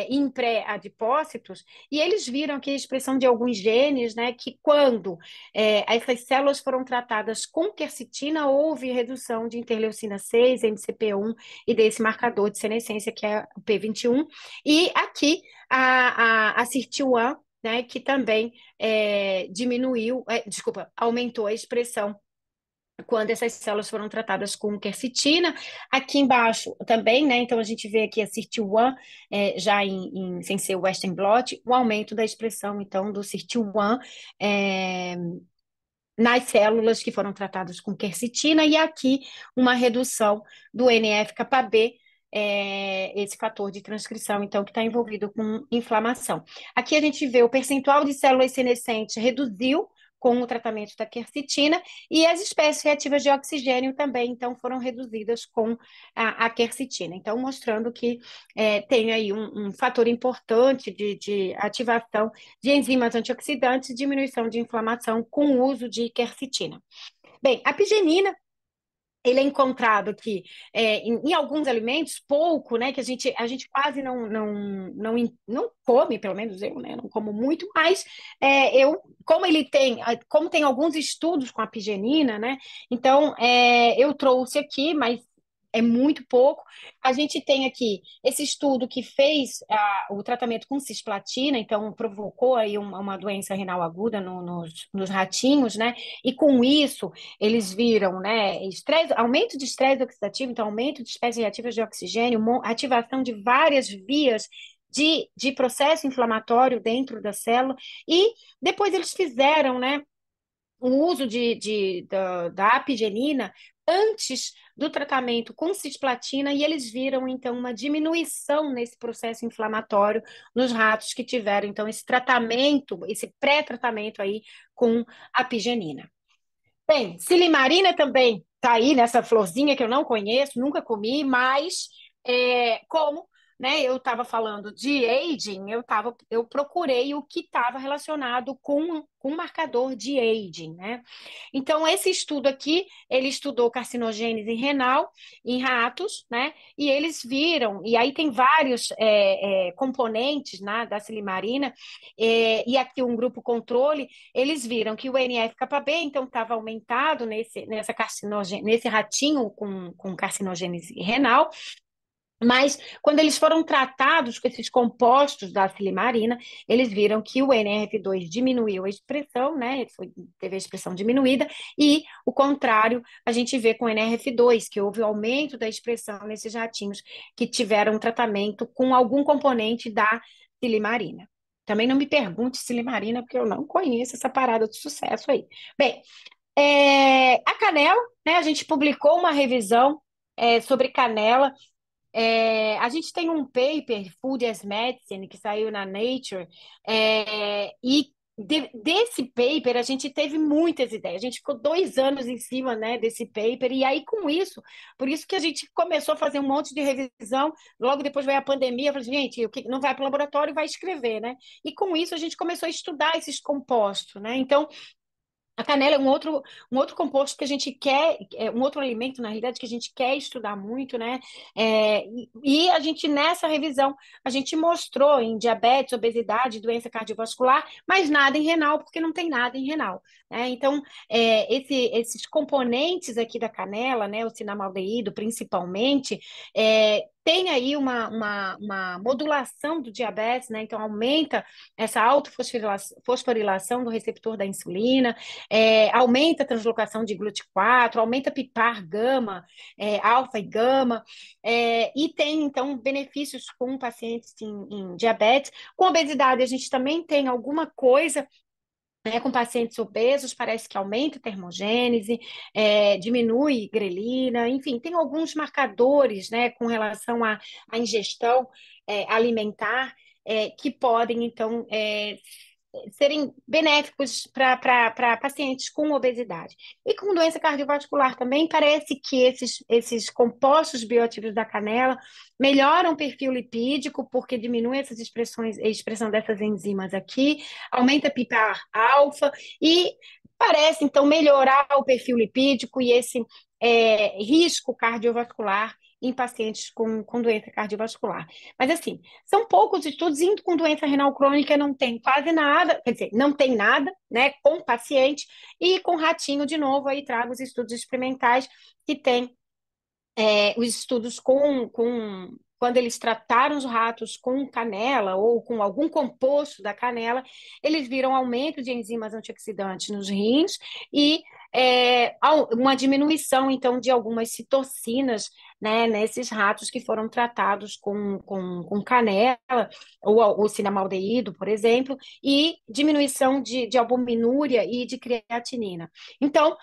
em pré-adipócitos, e eles viram aqui a expressão de alguns genes, né, que quando essas células foram tratadas com quercetina, houve redução de interleucina 6, MCP1 e desse marcador de senescência, que é o P21, e aqui a SIRT1, né, que também aumentou a expressão quando essas células foram tratadas com quercetina. Aqui embaixo também, né? Então a gente vê aqui a SIRT1, já sem ser o Western blot, o aumento da expressão, então, do SIRT1 nas células que foram tratadas com quercetina, e aqui uma redução do NF-κB, esse fator de transcrição, então, que está envolvido com inflamação. Aqui a gente vê o percentual de células senescentes reduziu com o tratamento da quercetina, e as espécies reativas de oxigênio também, então, foram reduzidas com a quercetina. Então, mostrando que tem aí um fator importante de ativação de enzimas antioxidantes e diminuição de inflamação com o uso de quercetina. Bem, a pigenina, ele é encontrado aqui em alguns alimentos, pouco, né? Que a gente quase não come, pelo menos eu, né? Não como muito, mas como tem alguns estudos com a pigenina, né? Então eu trouxe aqui, mas é muito pouco. A gente tem aqui esse estudo que fez o tratamento com cisplatina, então provocou aí uma doença renal aguda nos ratinhos, né? E com isso eles viram, né, aumento de estresse oxidativo, então aumento de espécies reativas de oxigênio, ativação de várias vias de processo inflamatório dentro da célula, e depois eles fizeram, né, o uso da apigenina antes do tratamento com cisplatina e eles viram, então, uma diminuição nesse processo inflamatório nos ratos que tiveram, então, esse tratamento, esse pré-tratamento aí com a pigenina. Bem, silimarina também está aí nessa florzinha que eu não conheço, nunca comi, mas como, né, eu estava falando de aging, eu procurei o que estava relacionado com marcador de aging, né? Então, esse estudo aqui, ele estudou carcinogênese renal em ratos, né? E eles viram, e aí tem vários componentes, né, da silimarina, e aqui um grupo controle, eles viram que o NF-κB, então, estava aumentado nesse ratinho com carcinogênese renal, mas quando eles foram tratados com esses compostos da silimarina, eles viram que o NRF2 diminuiu a expressão, né? Teve a expressão diminuída, e o contrário a gente vê com o NRF2, que houve aumento da expressão nesses ratinhos que tiveram um tratamento com algum componente da silimarina. Também não me pergunte silimarina, porque eu não conheço essa parada de sucesso aí. Bem, a canela, né? A gente publicou uma revisão sobre canela. A gente tem um paper, Food as Medicine, que saiu na Nature, e desse paper a gente teve muitas ideias. A gente ficou 2 anos em cima, né, desse paper, e aí com isso, por isso que a gente começou a fazer um monte de revisão. Logo depois veio a pandemia, eu falei, gente, o que não vai para o laboratório vai escrever, né? E com isso a gente começou a estudar esses compostos, né? Então, a canela é um outro composto que a gente quer, um outro alimento, na realidade, que a gente quer estudar muito, né? E a gente, nessa revisão, a gente mostrou em diabetes, obesidade, doença cardiovascular, mas nada em renal, porque não tem nada em renal, né? Então, esses componentes aqui da canela, né? O cinamaldeído, principalmente, tem aí uma modulação do diabetes, né? Então, aumenta essa autofosforilação do receptor da insulina, aumenta a translocação de GLUT4, aumenta PPAR gama, alfa e gama, e tem, então, benefícios com pacientes em diabetes. Com obesidade, a gente também tem alguma coisa, né, com pacientes obesos, parece que aumenta a termogênese, diminui grelina, enfim, tem alguns marcadores, né, com relação à ingestão alimentar, que podem, então, serem benéficos para pacientes com obesidade. E com doença cardiovascular também, parece que esses compostos bioativos da canela melhoram o perfil lipídico, porque diminui essas expressões, a expressão dessas enzimas aqui, aumenta a PPAR-alfa e parece, então, melhorar o perfil lipídico e esse risco cardiovascular em pacientes com doença cardiovascular. Mas, assim, são poucos estudos, indo com doença renal crônica não tem quase nada, quer dizer, não tem nada, né, com paciente, e com ratinho, de novo, aí trago os estudos experimentais que tem os estudos quando eles trataram os ratos com canela ou com algum composto da canela, eles viram aumento de enzimas antioxidantes nos rins e uma diminuição, então, de algumas citocinas, né, nesses ratos que foram tratados com canela, ou o cinnamaldeído, por exemplo, e diminuição de albuminúria e de creatinina. Então,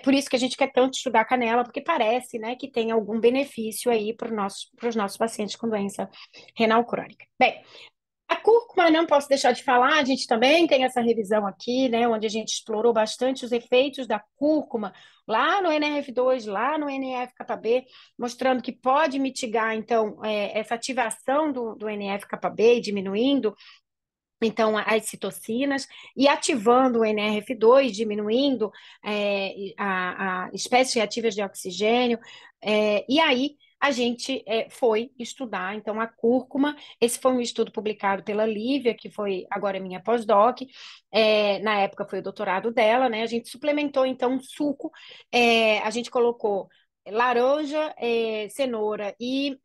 por isso que a gente quer tanto estudar a canela, porque parece, né, que tem algum benefício aí para os nossos pacientes com doença renal crônica. Bem, a cúrcuma, não posso deixar de falar, a gente também tem essa revisão aqui, né, onde a gente explorou bastante os efeitos da cúrcuma lá no NRF2, lá no NF-κB, mostrando que pode mitigar, então, essa ativação do NF-κB, diminuindo então, as citocinas, e ativando o NRF2, diminuindo a espécies reativas de oxigênio, e aí a gente foi estudar, então, a cúrcuma. Esse foi um estudo publicado pela Lívia, que foi agora minha pós-doc, na época foi o doutorado dela, né? A gente suplementou, então, um suco, a gente colocou laranja, cenoura e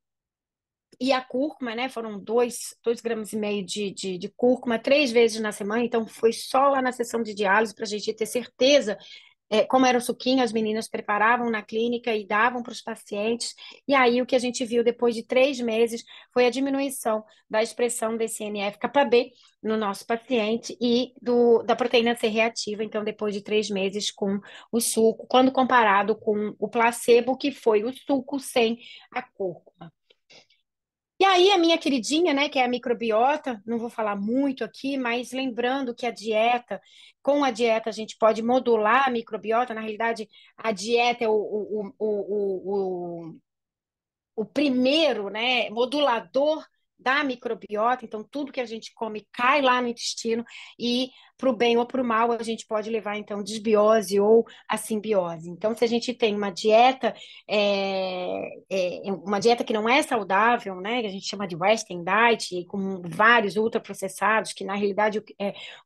a cúrcuma, né? Foram 2,5 gramas de cúrcuma 3 vezes na semana, então foi só lá na sessão de diálise para a gente ter certeza como era o suquinho, as meninas preparavam na clínica e davam para os pacientes. E aí o que a gente viu depois de 3 meses foi a diminuição da expressão desse NF-κB no nosso paciente e da proteína C reativa, então, depois de 3 meses com o suco, quando comparado com o placebo, que foi o suco sem a cúrcuma. E aí, a minha queridinha, né, que é a microbiota, não vou falar muito aqui, mas lembrando que com a dieta a gente pode modular a microbiota, na realidade, a dieta é o primeiro, né, modulador da microbiota, então tudo que a gente come cai lá no intestino e para o bem ou para o mal a gente pode levar então desbiose ou a simbiose. Então, se a gente tem uma dieta que não é saudável, né, que a gente chama de Western diet, com vários ultraprocessados, que na realidade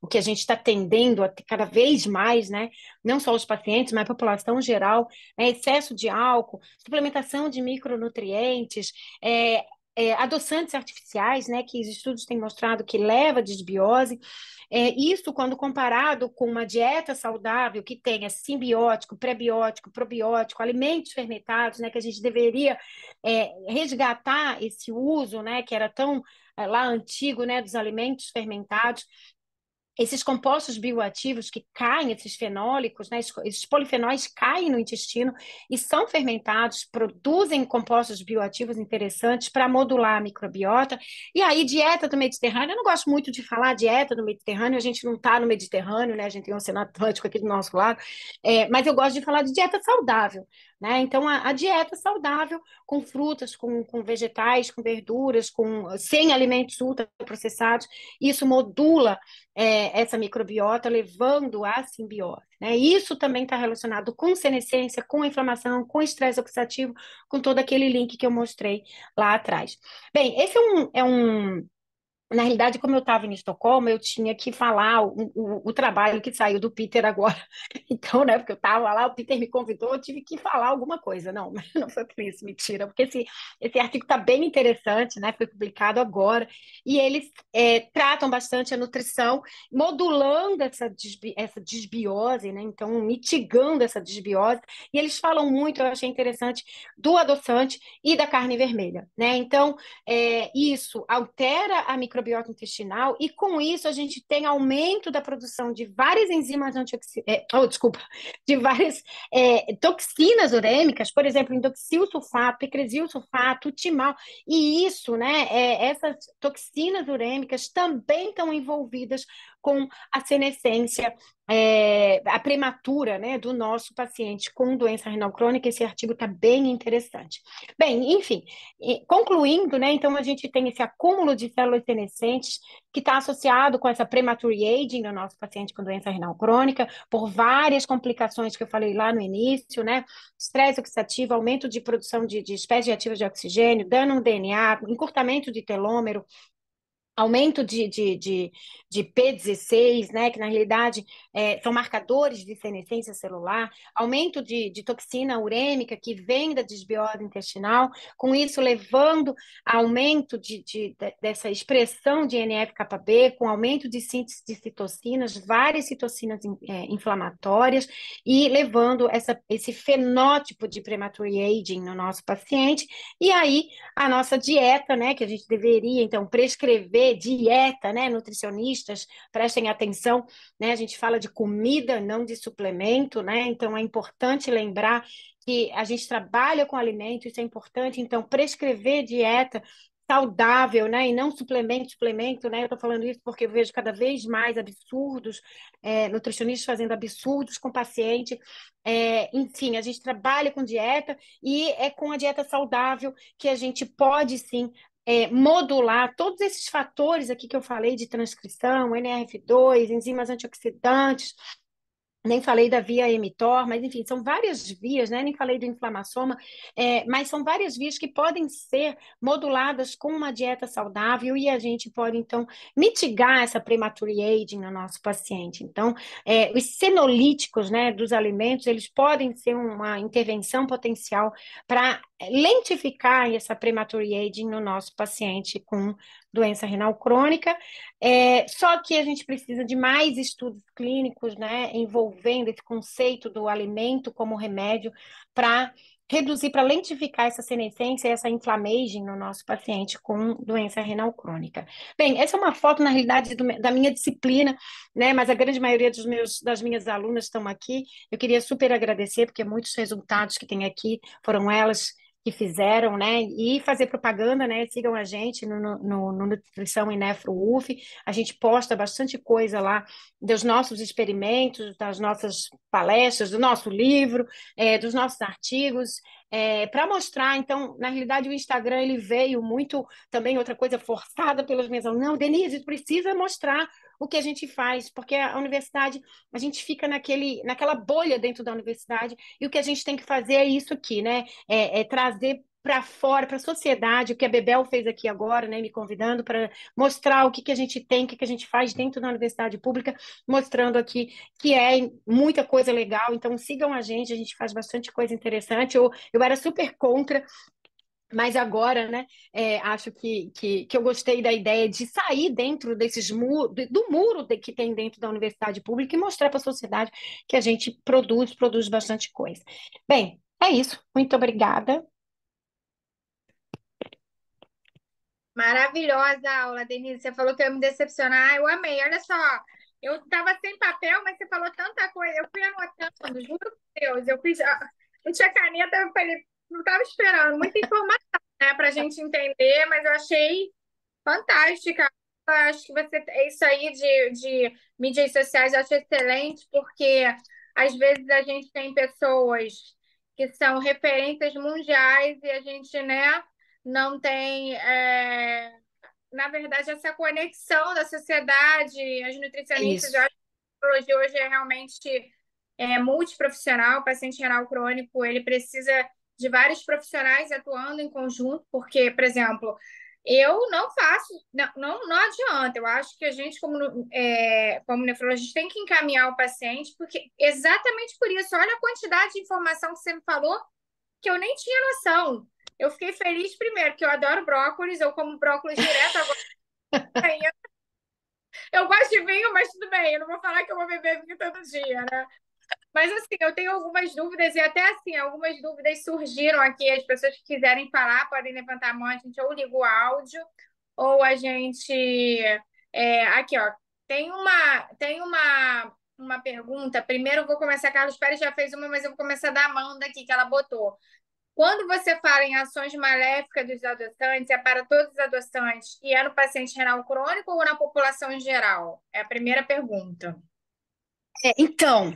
o que a gente está tendendo a ter cada vez mais, né, não só os pacientes, mas a população geral, né, excesso de álcool, suplementação de micronutrientes, adoçantes artificiais, né, que os estudos têm mostrado que leva a desbiose. Isso quando comparado com uma dieta saudável que tenha simbiótico, prebiótico, probiótico, alimentos fermentados, né, que a gente deveria resgatar esse uso, né, que era tão lá antigo, né, dos alimentos fermentados. Esses compostos bioativos que caem, esses fenólicos, né, esses polifenóis caem no intestino e são fermentados, produzem compostos bioativos interessantes para modular a microbiota. E aí, dieta do Mediterrâneo, eu não gosto muito de falar dieta do Mediterrâneo, a gente não está no Mediterrâneo, né? A gente tem o Oceano Atlântico aqui do nosso lado, mas eu gosto de falar de dieta saudável. Né? Então, a dieta saudável, com frutas, com vegetais, com verduras, sem alimentos ultraprocessados, isso modula essa microbiota, levando à simbiose. Né? Isso também está relacionado com senescência, com inflamação, com estresse oxidativo, com todo aquele link que eu mostrei lá atrás. Bem, esse na realidade, como eu estava em Estocolmo, eu tinha que falar o trabalho que saiu do Peter agora. Então, né, porque eu estava lá, o Peter me convidou, eu tive que falar alguma coisa. Não, não foi por isso, mentira, porque esse artigo está bem interessante, né, foi publicado agora, e eles tratam bastante a nutrição, modulando essa desbiose, né, então mitigando essa desbiose, e eles falam muito, eu achei interessante, do adoçante e da carne vermelha. Né? Então, isso altera a microbiota intestinal e com isso a gente tem aumento da produção de várias enzimas de várias toxinas urêmicas, por exemplo, indoxil sulfato, picresil sulfato, timal, e isso, né, essas toxinas urêmicas também estão envolvidas com a senescência, a prematura, né, do nosso paciente com doença renal crônica. Esse artigo está bem interessante. Bem, enfim, concluindo, né, então a gente tem esse acúmulo de células senescentes que está associado com essa premature aging no nosso paciente com doença renal crônica, por várias complicações que eu falei lá no início, né, estresse oxidativo, aumento de produção de espécies reativas de oxigênio, dano no DNA, encurtamento de telômero, aumento de P16, né, que na realidade são marcadores de senescência celular, aumento de toxina urêmica que vem da desbiose intestinal, com isso levando a aumento dessa expressão de NF-κB, com aumento de síntese de citocinas, várias citocinas inflamatórias, e levando esse fenótipo de premature aging no nosso paciente, e aí a nossa dieta, né, que a gente deveria, então, prescrever dieta, né, nutricionistas, prestem atenção, né, a gente fala de comida, não de suplemento, né, então é importante lembrar que a gente trabalha com alimento, isso é importante, então, prescrever dieta saudável, né, e não suplemento, né, eu estou falando isso porque eu vejo cada vez mais absurdos, nutricionistas fazendo absurdos com paciente, enfim, a gente trabalha com dieta e é com a dieta saudável que a gente pode, sim, modular todos esses fatores aqui que eu falei de transcrição, NRF2, enzimas antioxidantes, nem falei da via mTOR, mas enfim, são várias vias, né? Nem falei do inflamassoma, mas são várias vias que podem ser moduladas com uma dieta saudável e a gente pode, então, mitigar essa premature aging no nosso paciente. Então, os senolíticos, né, dos alimentos, eles podem ser uma intervenção potencial para lentificar essa premature aging no nosso paciente com doença renal crônica. Só que a gente precisa de mais estudos clínicos, né, envolvendo esse conceito do alimento como remédio para reduzir, para lentificar essa senescência e essa inflammagem no nosso paciente com doença renal crônica. Bem, essa é uma foto, na realidade, da minha disciplina, né, mas a grande maioria das minhas alunas estão aqui. Eu queria super agradecer, porque muitos resultados que tem aqui foram elas que fizeram, né? E fazer propaganda, né? Sigam a gente no Nutrição e Nefro UF. A gente posta bastante coisa lá dos nossos experimentos, das nossas palestras, do nosso livro, dos nossos artigos, para mostrar. Então, na realidade, o Instagram ele veio muito também outra coisa forçada pelas minhas alunas. Não, Denise, precisa mostrar o que a gente faz, porque a universidade, a gente fica naquela bolha dentro da universidade, e o que a gente tem que fazer é isso aqui, né? Trazer para fora, para a sociedade, o que a Bebel fez aqui agora, né, me convidando para mostrar o que a gente tem, o que a gente faz dentro da universidade pública, mostrando aqui que é muita coisa legal. Então, sigam a gente faz bastante coisa interessante. Eu era super contra, mas agora, né, acho que eu gostei da ideia de sair dentro desses do muro que tem dentro da universidade pública e mostrar para a sociedade que a gente produz bastante coisa. Bem, é isso. Muito obrigada. Maravilhosa a aula, Denise. Você falou que eu ia me decepcionar. Eu amei. Olha só, eu estava sem papel, mas você falou tanta coisa. Eu fui anotando, juro por Deus. Eu tinha caneta, eu falei, não estava esperando. Muita informação, né, para a gente entender, mas eu achei fantástica. Eu acho que isso aí de mídias sociais eu acho excelente, porque às vezes a gente tem pessoas que são referências mundiais e a gente, né, não tem, na verdade, essa conexão da sociedade. As É nutricionistas, eu isso. acho que a psicologia hoje é realmente multiprofissional. O paciente renal crônico, ele precisa de vários profissionais atuando em conjunto, porque, por exemplo, eu não faço, não adianta. Eu acho que a gente, como nefrologista, tem que encaminhar o paciente, porque exatamente por isso, olha a quantidade de informação que você me falou que eu nem tinha noção. Eu fiquei feliz primeiro, que eu adoro brócolis, eu como brócolis direto agora. Eu gosto de vinho, mas tudo bem, eu não vou falar que eu vou beber vinho todo dia, né? Mas assim, eu tenho algumas dúvidas, e até assim, algumas dúvidas surgiram aqui. As pessoas que quiserem falar podem levantar a mão, a gente ou liga o áudio, ou a gente. Aqui, ó, tem uma pergunta. Primeiro eu vou começar, a Carlos Pérez já fez uma, mas eu vou começar da Amanda aqui, que ela botou. Quando você fala em ações maléficas dos adoçantes, é para todos os adoçantes e é no paciente renal crônico ou na população em geral? É a primeira pergunta. Então,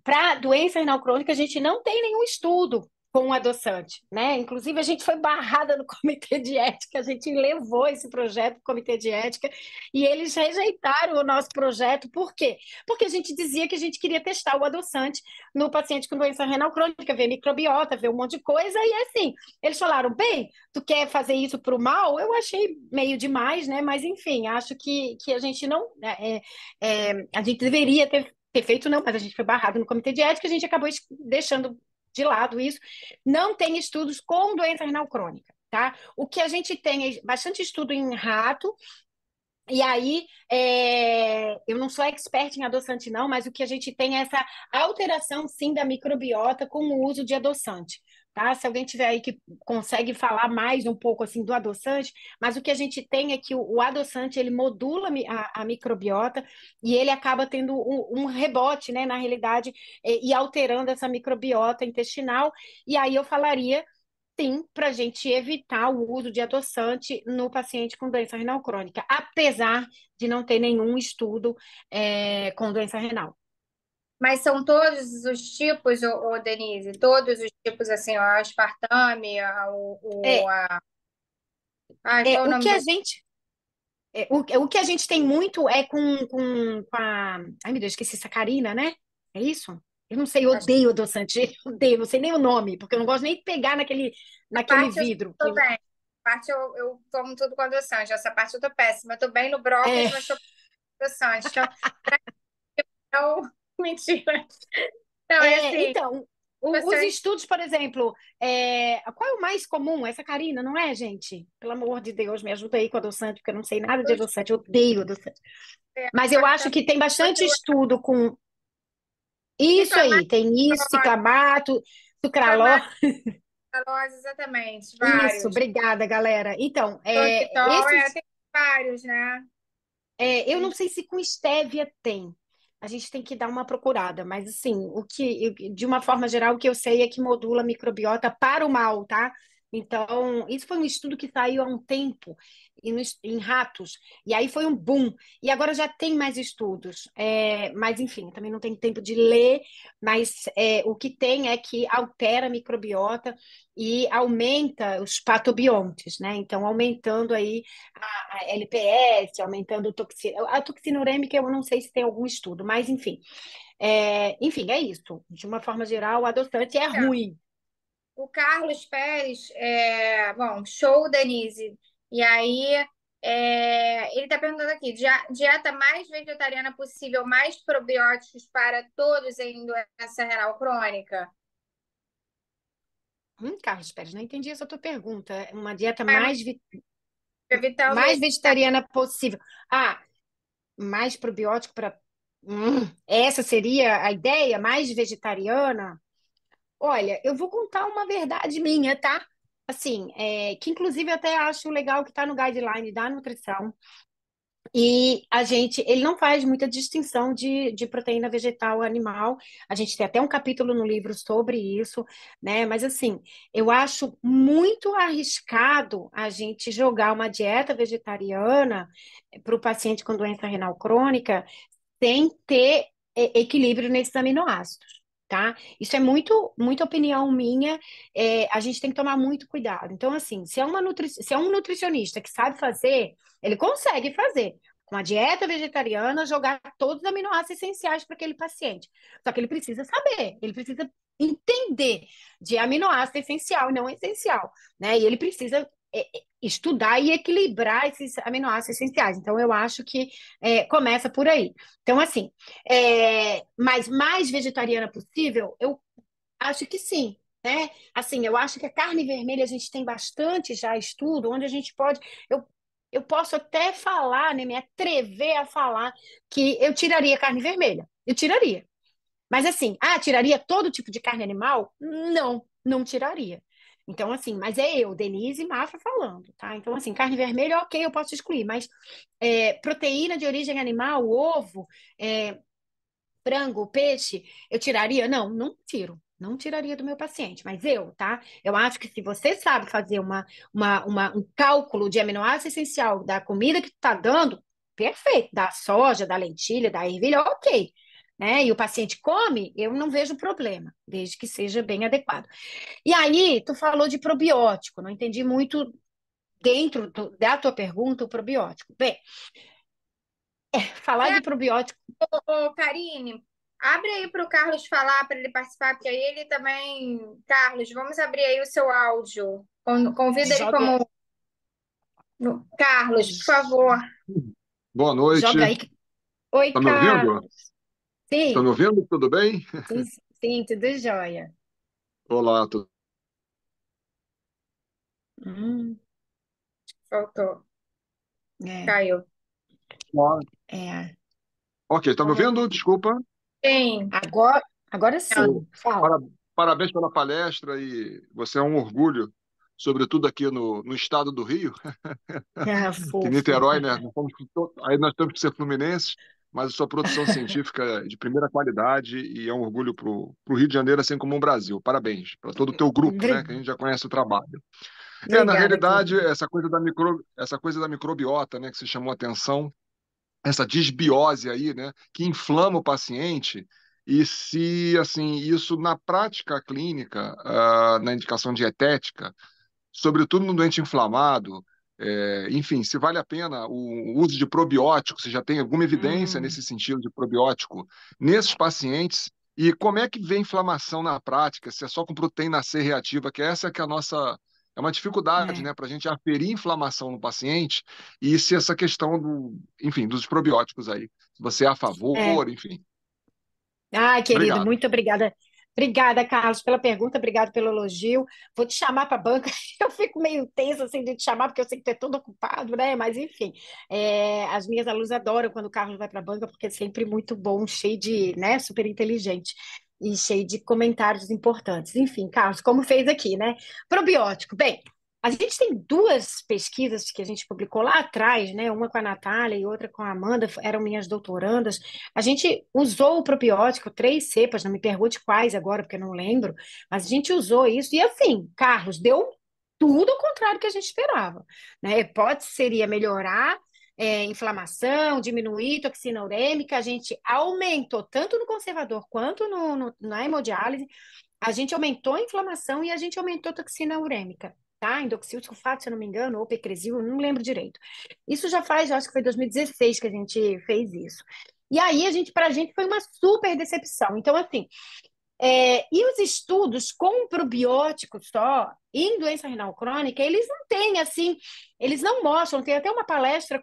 para doença renal crônica, a gente não tem nenhum estudo com o adoçante, né? Inclusive, a gente foi barrada no comitê de ética, a gente levou esse projeto para o comitê de ética e eles rejeitaram o nosso projeto. Por quê? Porque a gente dizia que a gente queria testar o adoçante no paciente com doença renal crônica, ver microbiota, ver um monte de coisa, e assim, eles falaram, bem, tu quer fazer isso para o mal? Eu achei meio demais, né? Mas, enfim, acho que a gente não... a gente deveria ter feito, não, mas a gente foi barrado no comitê de ética, a gente acabou deixando de lado isso. Não tem estudos com doença renal crônica, tá? O que a gente tem é bastante estudo em rato, e aí, eu não sou expert em adoçante, não, mas o que a gente tem é essa alteração, sim, da microbiota com o uso de adoçante. Tá? Se alguém tiver aí que consegue falar mais um pouco assim do adoçante, mas o que a gente tem é que o adoçante ele modula a microbiota e ele acaba tendo um rebote, né, na realidade, e alterando essa microbiota intestinal. E aí eu falaria sim, para a gente evitar o uso de adoçante no paciente com doença renal crônica, apesar de não ter nenhum estudo com doença renal. Mas são todos os tipos, Denise? Todos os tipos, assim, ó, a aspartame, É, qual é o o nome que do a gente o que a gente tem muito é com a. Ai, meu Deus, esqueci sacarina, né? É isso? Eu não sei, eu acho que odeio adoçante, odeio, não sei nem o nome, porque eu não gosto nem de pegar essa naquele parte eu vidro. tô bem. Essa parte eu tomo tudo com adoçante. Essa parte eu tô péssima. Eu tô bem no É, brócolis, mas tô com adoçante. Então, mentira. Não, é assim, então. Os Você estudos, por exemplo, qual é o mais comum? Essa Karina, não é, gente? Pelo amor de Deus, me ajuda aí com a adoçante, porque eu não sei nada de adoçante, eu odeio adoçante. Mas eu acho bastante que tem bastante estudo com isso ciclamato, aí. Tem isso, ciclamato, sucralose. exatamente, Isso, vários. obrigada, galera. Então, Xilitol, esses, tem vários, né? eu não Tem sei se com estévia tem. A gente tem que dar uma procurada, mas assim, de uma forma geral, o que eu sei é que modula a microbiota para o mal, tá? Então, isso foi um estudo que saiu há um tempo em ratos, e aí foi um boom. E agora já tem mais estudos. Mas, enfim, também não tenho tempo de ler, mas o que tem é que altera a microbiota e aumenta os patobiontes, né? Então, aumentando aí a LPS, aumentando toxina. A toxina urêmica, eu não sei se tem algum estudo, mas enfim. Enfim, é isso. De uma forma geral, o adoçante é ruim. o Carlos Pérez, bom, show, Denise. E aí, ele está perguntando aqui: dieta mais vegetariana possível, mais probióticos para todos em doença renal crônica? Carlos Pérez, não entendi essa tua pergunta. Uma dieta É, evitando mais vegetariana possível. Ah, mais probiótico para. Essa seria a ideia? Mais vegetariana? Olha, eu vou contar uma verdade minha, tá? Assim, que inclusive eu até acho legal que está no guideline da nutrição. E ele não faz muita distinção de proteína vegetal ou animal. A gente tem até um capítulo no livro sobre isso, né? Mas assim, eu acho muito arriscado a gente jogar uma dieta vegetariana para o paciente com doença renal crônica sem ter equilíbrio nesses aminoácidos. Tá? Isso é muita opinião minha. A gente tem que tomar muito cuidado. Então, assim, se é um nutricionista que sabe fazer, ele consegue fazer com a dieta vegetariana, jogar todos os aminoácidos essenciais para aquele paciente. Só que ele precisa saber, ele precisa entender de aminoácido essencial e não essencial, né? E ele precisa estudar e equilibrar esses aminoácidos essenciais. Então, eu acho que começa por aí. Então, assim, mas mais vegetariana possível, eu acho que sim. Né? Assim, eu acho que a carne vermelha a gente tem bastante já estudo, onde a gente pode. Eu posso até falar, né, me atrever a falar que eu tiraria carne vermelha. Eu tiraria. Mas assim, tiraria todo tipo de carne animal? Não, não tiraria. Então, assim, mas é eu, Denise e Mafra falando, tá? Então, assim, carne vermelha, ok, eu posso excluir, mas proteína de origem animal, ovo, é, frango, peixe, eu tiraria? Não, não tiro. Não tiraria do meu paciente, mas tá? Eu acho que se você sabe fazer um cálculo de aminoácido essencial da comida que tu tá dando, perfeito. Da soja, da lentilha, da ervilha, ok. Né? E o paciente come, eu não vejo problema, desde que seja bem adequado. E aí, tu falou de probiótico, não entendi muito dentro da tua pergunta o probiótico. Bem, falar de probiótico. Ô, Karine, abre aí para o Carlos falar, para ele participar, porque aí ele também. Carlos, vamos abrir aí o seu áudio. Convida ele Joga, como. Carlos, por favor. Boa noite. joga aí. Oi, Tá me ouvindo? Carlos. Tá me Sim, ouvindo? Tudo bem? sim, sim, tudo jóia. Olá, tudo Hum, Faltou, é, caiu. bom? é. Ok, tá me ouvindo? Desculpa. Sim. Agora Pô, sim, fala. para- Parabéns pela palestra e você é um orgulho, sobretudo aqui no estado do Rio, que Fofo. Niterói, né? Aí nós temos que ser fluminenses, mas a sua produção científica é de primeira qualidade e é um orgulho para o Rio de Janeiro, assim como o Brasil. Parabéns para todo o teu grupo, né? Que a Obri- gente já conhece o trabalho. Na Obrigada, realidade, querido. essa coisa da microbiota, né, que se chamou a atenção, essa disbiose aí, né, que inflama o paciente, e se, assim, isso na prática clínica, na indicação dietética, sobretudo no doente inflamado, enfim, se vale a pena o uso de probiótico, se já tem alguma evidência Hum, nesse sentido de probiótico nesses pacientes, e como é que vê a inflamação na prática, se é só com proteína C reativa, que essa é que é a nossa. É uma dificuldade, é, né, para a gente aferir inflamação no paciente e se essa questão enfim, dos probióticos aí. Se você é a é. favor, enfim. Ai, querido, Obrigado. muito obrigada. Obrigada, Carlos, pela pergunta, obrigado pelo elogio. Vou te chamar para a banca. Eu fico meio tensa assim de te chamar, porque eu sei que tu é todo ocupado, né? Mas enfim, as minhas alunas adoram quando o Carlos vai para a banca, porque é sempre muito bom, cheio de, né, super inteligente e cheio de comentários importantes. Enfim, Carlos, como fez aqui, né? Probiótico. Bem, a gente tem duas pesquisas que a gente publicou lá atrás, né? Uma com a Natália e outra com a Amanda, eram minhas doutorandas. A gente usou o probiótico, 3 cepas, não me pergunte quais agora, porque eu não lembro, mas a gente usou isso, e assim, Carlos, deu tudo ao contrário do que a gente esperava, né? A hipótese seria melhorar inflamação, diminuir toxina urêmica, a gente aumentou tanto no conservador quanto na hemodiálise, a gente aumentou a inflamação e a gente aumentou a toxina urêmica. Tá? Indoxil sulfato, se eu não me engano, ou pecresil, eu não lembro direito. Isso já faz, acho que foi 2016 que a gente fez isso. E aí, para a gente foi uma super decepção. Então, assim, e os estudos com probiótico só, em doença renal crônica, eles não têm, assim, eles não mostram. Tem até uma palestra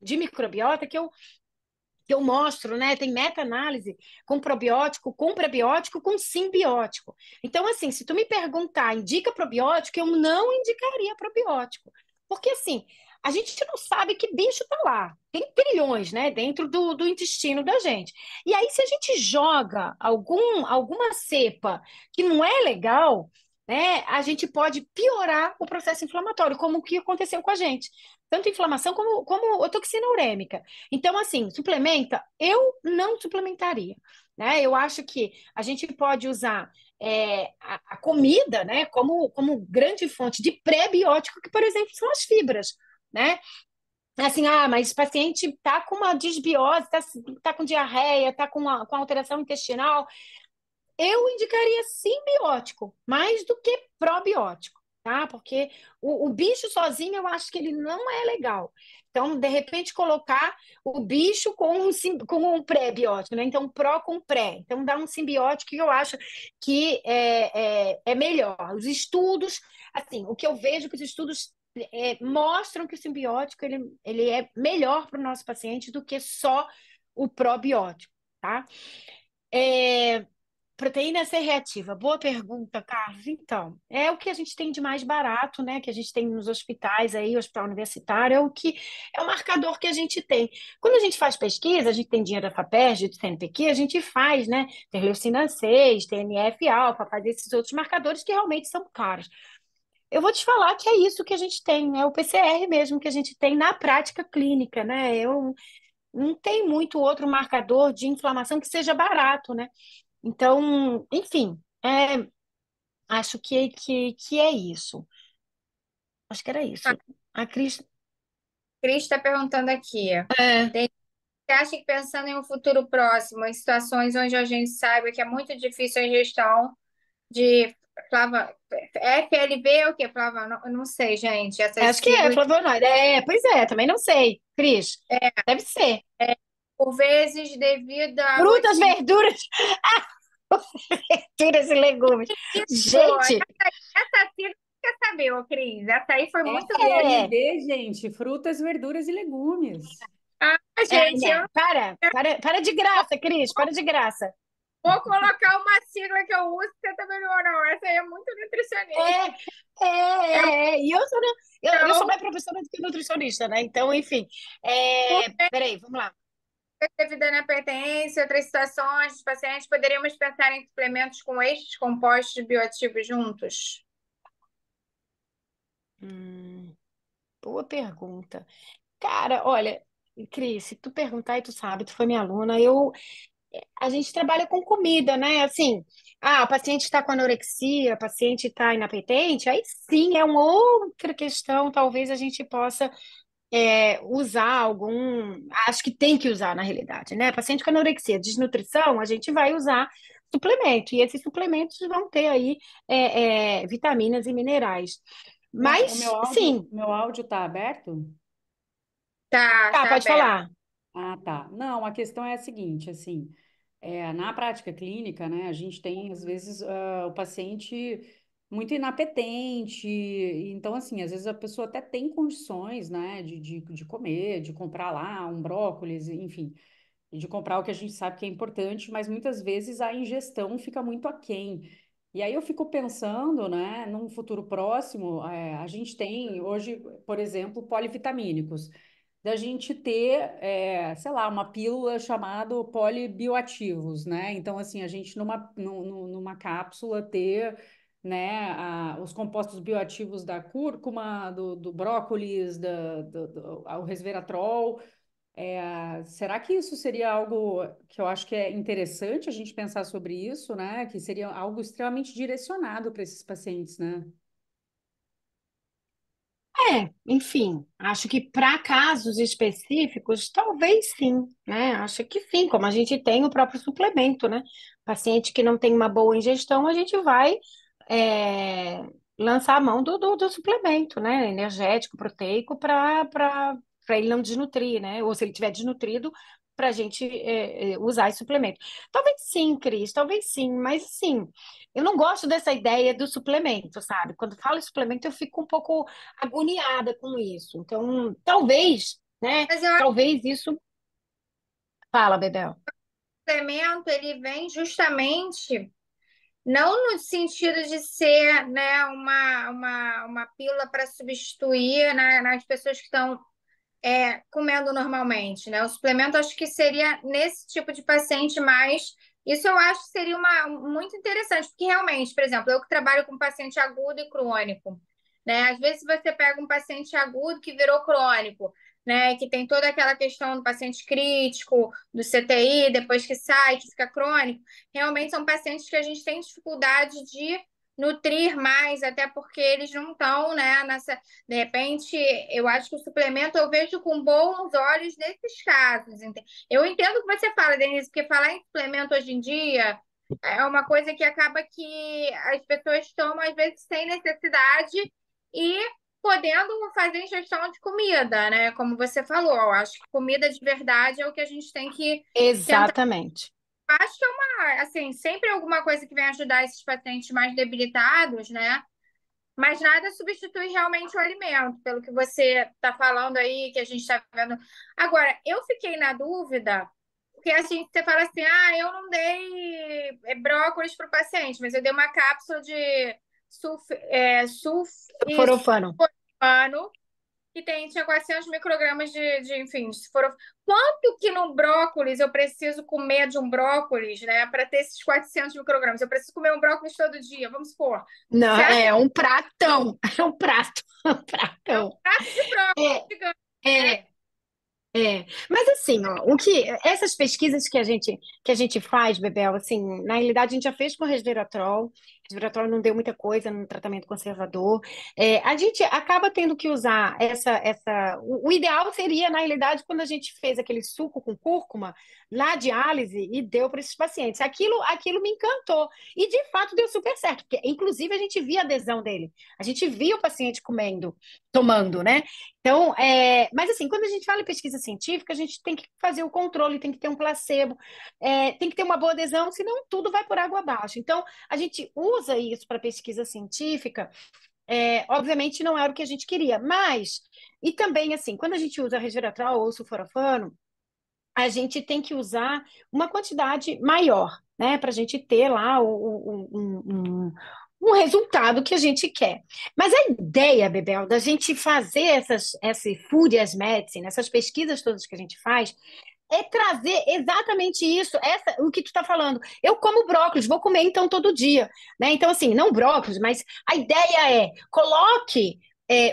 de microbiota que eu mostro, né? Tem meta-análise com probiótico, com prebiótico, com simbiótico. Então, assim, se tu me perguntar, indica probiótico, eu não indicaria probiótico. Porque, assim, a gente não sabe que bicho tá lá. Tem trilhões, né, dentro do intestino da gente. E aí, se a gente joga alguma cepa que não é legal, né, a gente pode piorar o processo inflamatório, como o que aconteceu com a gente. Tanto inflamação como a toxina urêmica. Então, assim, suplementa? Eu não suplementaria, né? Eu acho que a gente pode usar a comida, né, como grande fonte de pré-biótico, que, por exemplo, são as fibras, né? Assim, mas o paciente está com uma disbiose, tá com diarreia, está com alteração intestinal, eu indicaria simbiótico, mais do que probiótico, tá? Porque o bicho sozinho eu acho que ele não é legal. Então, de repente, colocar o bicho com um pré-biótico, né? Então, pró com pré. Então, dá um simbiótico que eu acho que é melhor. Os estudos, assim, o que eu vejo que os estudos mostram que o simbiótico ele é melhor para o nosso paciente do que só o probiótico, tá? É, Proteína C reativa, boa pergunta, Carlos. Então, é o que a gente tem de mais barato, né? Que a gente tem nos hospitais aí, hospital universitário, é o marcador que a gente tem. Quando a gente faz pesquisa, a gente tem dinheiro da FAPERJ, do CNPq, a gente faz, né? Interleucina 6, TNF-alfa, faz esses outros marcadores que realmente são caros. Eu vou te falar que é isso que a gente tem, é o PCR mesmo que a gente tem na prática clínica, né? Eu não tem muito outro marcador de inflamação que seja barato, né? Então, enfim, acho que é isso. Acho que era A isso. A Cris. Cris está perguntando aqui. É, Você acha que pensando em um futuro próximo, em situações onde a gente saiba que é muito difícil a ingestão de FLV é o quê, Flava? Eu não sei, gente, essas acho que é siglas. flavonoide. Pois é, também não sei. Cris, deve ser. Por vezes, devido à Frutas, rotina. verduras, verduras e legumes. Pô, Gente, essa sigla quer saber, ô Cris. Essa aí foi muito. é, FLV, gente, frutas, verduras e legumes. Ah, gente, eu né? Para de graça, Cris, para de graça. vou colocar uma sigla que eu uso, que você também não. Essa aí é muito nutricionista. E eu sou Então, mais professora do que nutricionista, né? Então, enfim. por Peraí, vamos lá. devido à inapetência, outras situações, os pacientes poderíamos pensar em suplementos com estes compostos bioativos juntos? Hum, boa pergunta. Cara, olha, Cris, se tu perguntar e tu sabe, tu foi minha aluna, a gente trabalha com comida, né? Assim, o paciente está com anorexia, o paciente está inapetente, aí sim é uma outra questão, talvez a gente possa usar acho que tem que usar na realidade, né? Paciente com anorexia, desnutrição, a gente vai usar suplemento, e esses suplementos vão ter aí vitaminas e minerais. O meu Mas, áudio, sim, meu áudio tá aberto? Tá pode aberto. falar. Ah, tá. Não, a questão é a seguinte, assim, na prática clínica, né, a gente tem, às vezes, o paciente muito inapetente, então, assim, às vezes a pessoa até tem condições, né, de comer, de comprar lá um brócolis, enfim. e de comprar o que a gente sabe que é importante, mas muitas vezes a ingestão fica muito aquém. E aí eu fico pensando, né, num futuro próximo, a gente tem hoje, por exemplo, polivitamínicos, da gente ter, sei lá, uma pílula chamada polibioativos, né? Então, assim, a gente numa cápsula ter, né, os compostos bioativos da cúrcuma, do brócolis, o resveratrol. Será que isso seria algo que eu acho que é interessante a gente pensar sobre isso, né? Que seria algo extremamente direcionado para esses pacientes, né? Enfim, acho que para casos específicos, talvez sim, né? Acho que sim, como a gente tem o próprio suplemento, né? Paciente que não tem uma boa ingestão, a gente vai é, lançar a mão do suplemento, né? Energético, proteico, para ele não desnutrir, né? Ou se ele tiver desnutrido, para a gente usar esse suplemento. Talvez sim, Cris, talvez sim, mas sim, eu não gosto dessa ideia do suplemento, sabe? Quando falo em suplemento, eu fico um pouco agoniada com isso. Então, talvez, né? Mas eu acho Talvez isso. Fala, Bebel. que o suplemento ele vem justamente não no sentido de ser, né, uma pílula para substituir, né, nas pessoas que estão comendo normalmente, né? O suplemento acho que seria nesse tipo de paciente mais. Isso eu acho que seria muito interessante, porque realmente, por exemplo, eu que trabalho com paciente agudo e crônico, né? Às vezes você pega um paciente agudo que virou crônico, né? Que tem toda aquela questão do paciente crítico, do CTI, depois que sai, que fica crônico. Realmente são pacientes que a gente tem dificuldade de nutrir mais, até porque eles não estão, né, nessa de repente, eu acho que o suplemento eu vejo com bons olhos nesses casos. Eu entendo o que você fala, Denise, porque falar em suplemento hoje em dia é uma coisa que acaba que as pessoas tomam, às vezes, sem necessidade e podendo fazer ingestão de comida, né? Como você falou, eu acho que comida de verdade é o que a gente tem que tentar. Exatamente. Acho que assim, sempre alguma coisa que vem ajudar esses pacientes mais debilitados, né? Mas nada substitui realmente o alimento, pelo que você está falando aí, que a gente está vendo. Agora, eu fiquei na dúvida, porque assim, você fala assim, eu não dei brócolis para o paciente, mas eu dei uma cápsula de Forofano. sulfano, que tinha 400 microgramas enfim, se for. Quanto que no brócolis eu preciso comer de um brócolis, né, para ter esses 400 microgramas? Eu preciso comer um brócolis todo dia, vamos supor. Não, Você acha é que um pratão. É um prato. Um é um pratão. prato de brócolis É, gigante, né? é. Mas assim, ó, essas pesquisas que a gente faz, Bebel, assim, na realidade a gente já fez com resveratrol. Resveratrol não deu muita coisa no tratamento conservador. A gente acaba tendo que usar o ideal seria, na realidade, quando a gente fez aquele suco com cúrcuma na diálise e deu para esses pacientes. Aquilo me encantou. E de fato deu super certo, porque inclusive a gente via a adesão dele. A gente via o paciente comendo, tomando, né? Então, mas assim, quando a gente fala em pesquisa científica, a gente tem que fazer o controle, tem que ter um placebo, tem que ter uma boa adesão, senão tudo vai por água abaixo. Então, a gente usa isso para pesquisa científica, obviamente não era o que a gente queria, mas, e também assim, quando a gente usa resveratrol ou sulforafano, a gente tem que usar uma quantidade maior, né, para a gente ter lá um resultado que a gente quer. Mas a ideia, Bebel, da gente fazer esse food as medicine, essas pesquisas todas que a gente faz, é trazer exatamente isso, o que tu está falando. Eu como brócolis, vou comer então todo dia, né? Então, assim, não brócolis, mas a ideia é coloque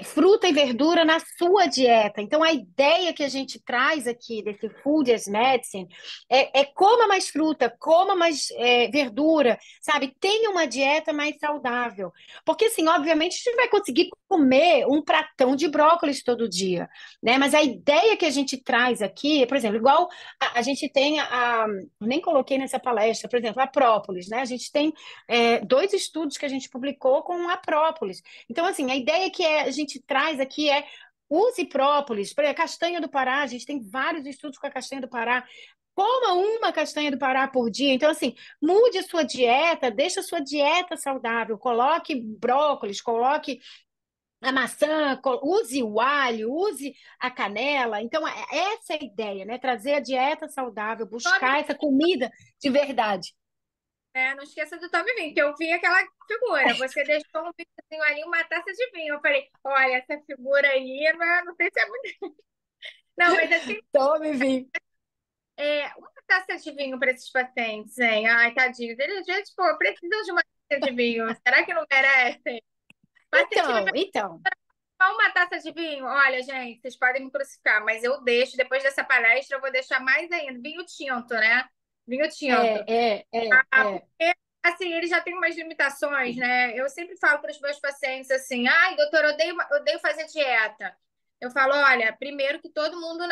fruta e verdura na sua dieta. Então, a ideia que a gente traz aqui desse Food as Medicine é coma mais fruta, coma mais verdura, sabe? Tenha uma dieta mais saudável. Porque, assim, obviamente, a gente vai conseguir comer um pratão de brócolis todo dia, né? Mas a ideia que a gente traz aqui, por exemplo, igual a gente tem nem coloquei nessa palestra, por exemplo, a própolis, né? A gente tem 2 estudos que a gente publicou com a própolis. Então, assim, a ideia que a gente traz aqui use própolis, por exemplo, castanha do Pará, a gente tem vários estudos com a castanha do Pará. Coma uma castanha do Pará por dia. Então, assim, mude a sua dieta, deixe a sua dieta saudável, coloque brócolis, coloque a maçã, use o alho, use a canela. Então, essa é a ideia, né? Trazer a dieta saudável, Tome, buscar essa comida de verdade. né? Não esqueça do Tome Vinho, que eu vi aquela figura. Você deixou um vinhozinho ali, uma taça de vinho. Eu falei, olha, essa figura aí, não sei se é muito. Não, mas assim, Tome vinho. uma taça de vinho para esses pacientes, hein? Ai, tadinhos. Eles, gente, pô, precisam de uma taça de vinho. Será que não merecem? Paciente me Então. só uma taça de vinho. Olha, gente, vocês podem me crucificar, mas eu deixo, depois dessa palestra, eu vou deixar mais ainda. Vinho tinto, né? Vinho tinto. É. Porque, assim, ele já tem umas limitações, né? Eu sempre falo para os meus pacientes assim: ai, doutor, eu odeio fazer dieta. Eu falo: olha, primeiro que todo mundo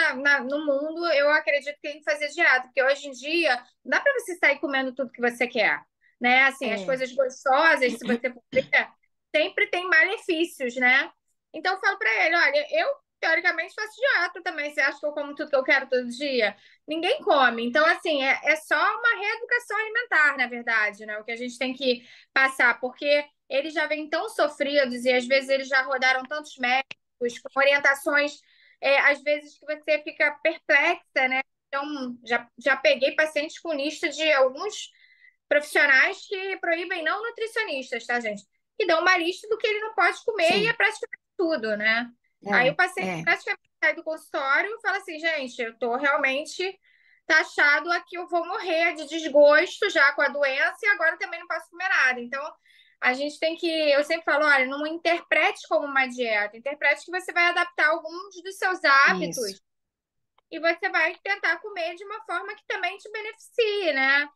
no mundo, eu acredito que tem que fazer dieta, porque hoje em dia não dá para você sair comendo tudo que você quer, né? Assim, as É. coisas gostosas, se você for ver, sempre tem malefícios, né? Então eu falo para ele: olha, eu teoricamente faço dieta também. Você acha que eu como tudo que eu quero todo dia? Ninguém come. Então, assim, é só uma reeducação alimentar, na verdade, né? O que a gente tem que passar, porque eles já vêm tão sofridos e às vezes eles já rodaram tantos médicos com orientações, às vezes que você fica perplexa, né? Então, já peguei pacientes com lista de alguns profissionais que proíbem não nutricionistas, tá, gente? Que dão uma lista do que ele não pode comer e é Sim. praticamente tudo, né? Aí o É. paciente É. praticamente sai do consultório e fala assim, gente, eu tô realmente taxado aqui, eu vou morrer de desgosto já com a doença e agora também não posso comer nada. Então, a gente tem que, eu sempre falo, olha, não interprete como uma dieta, interprete que você vai adaptar alguns dos seus Isso. hábitos e você vai tentar comer de uma forma que também te beneficie, né?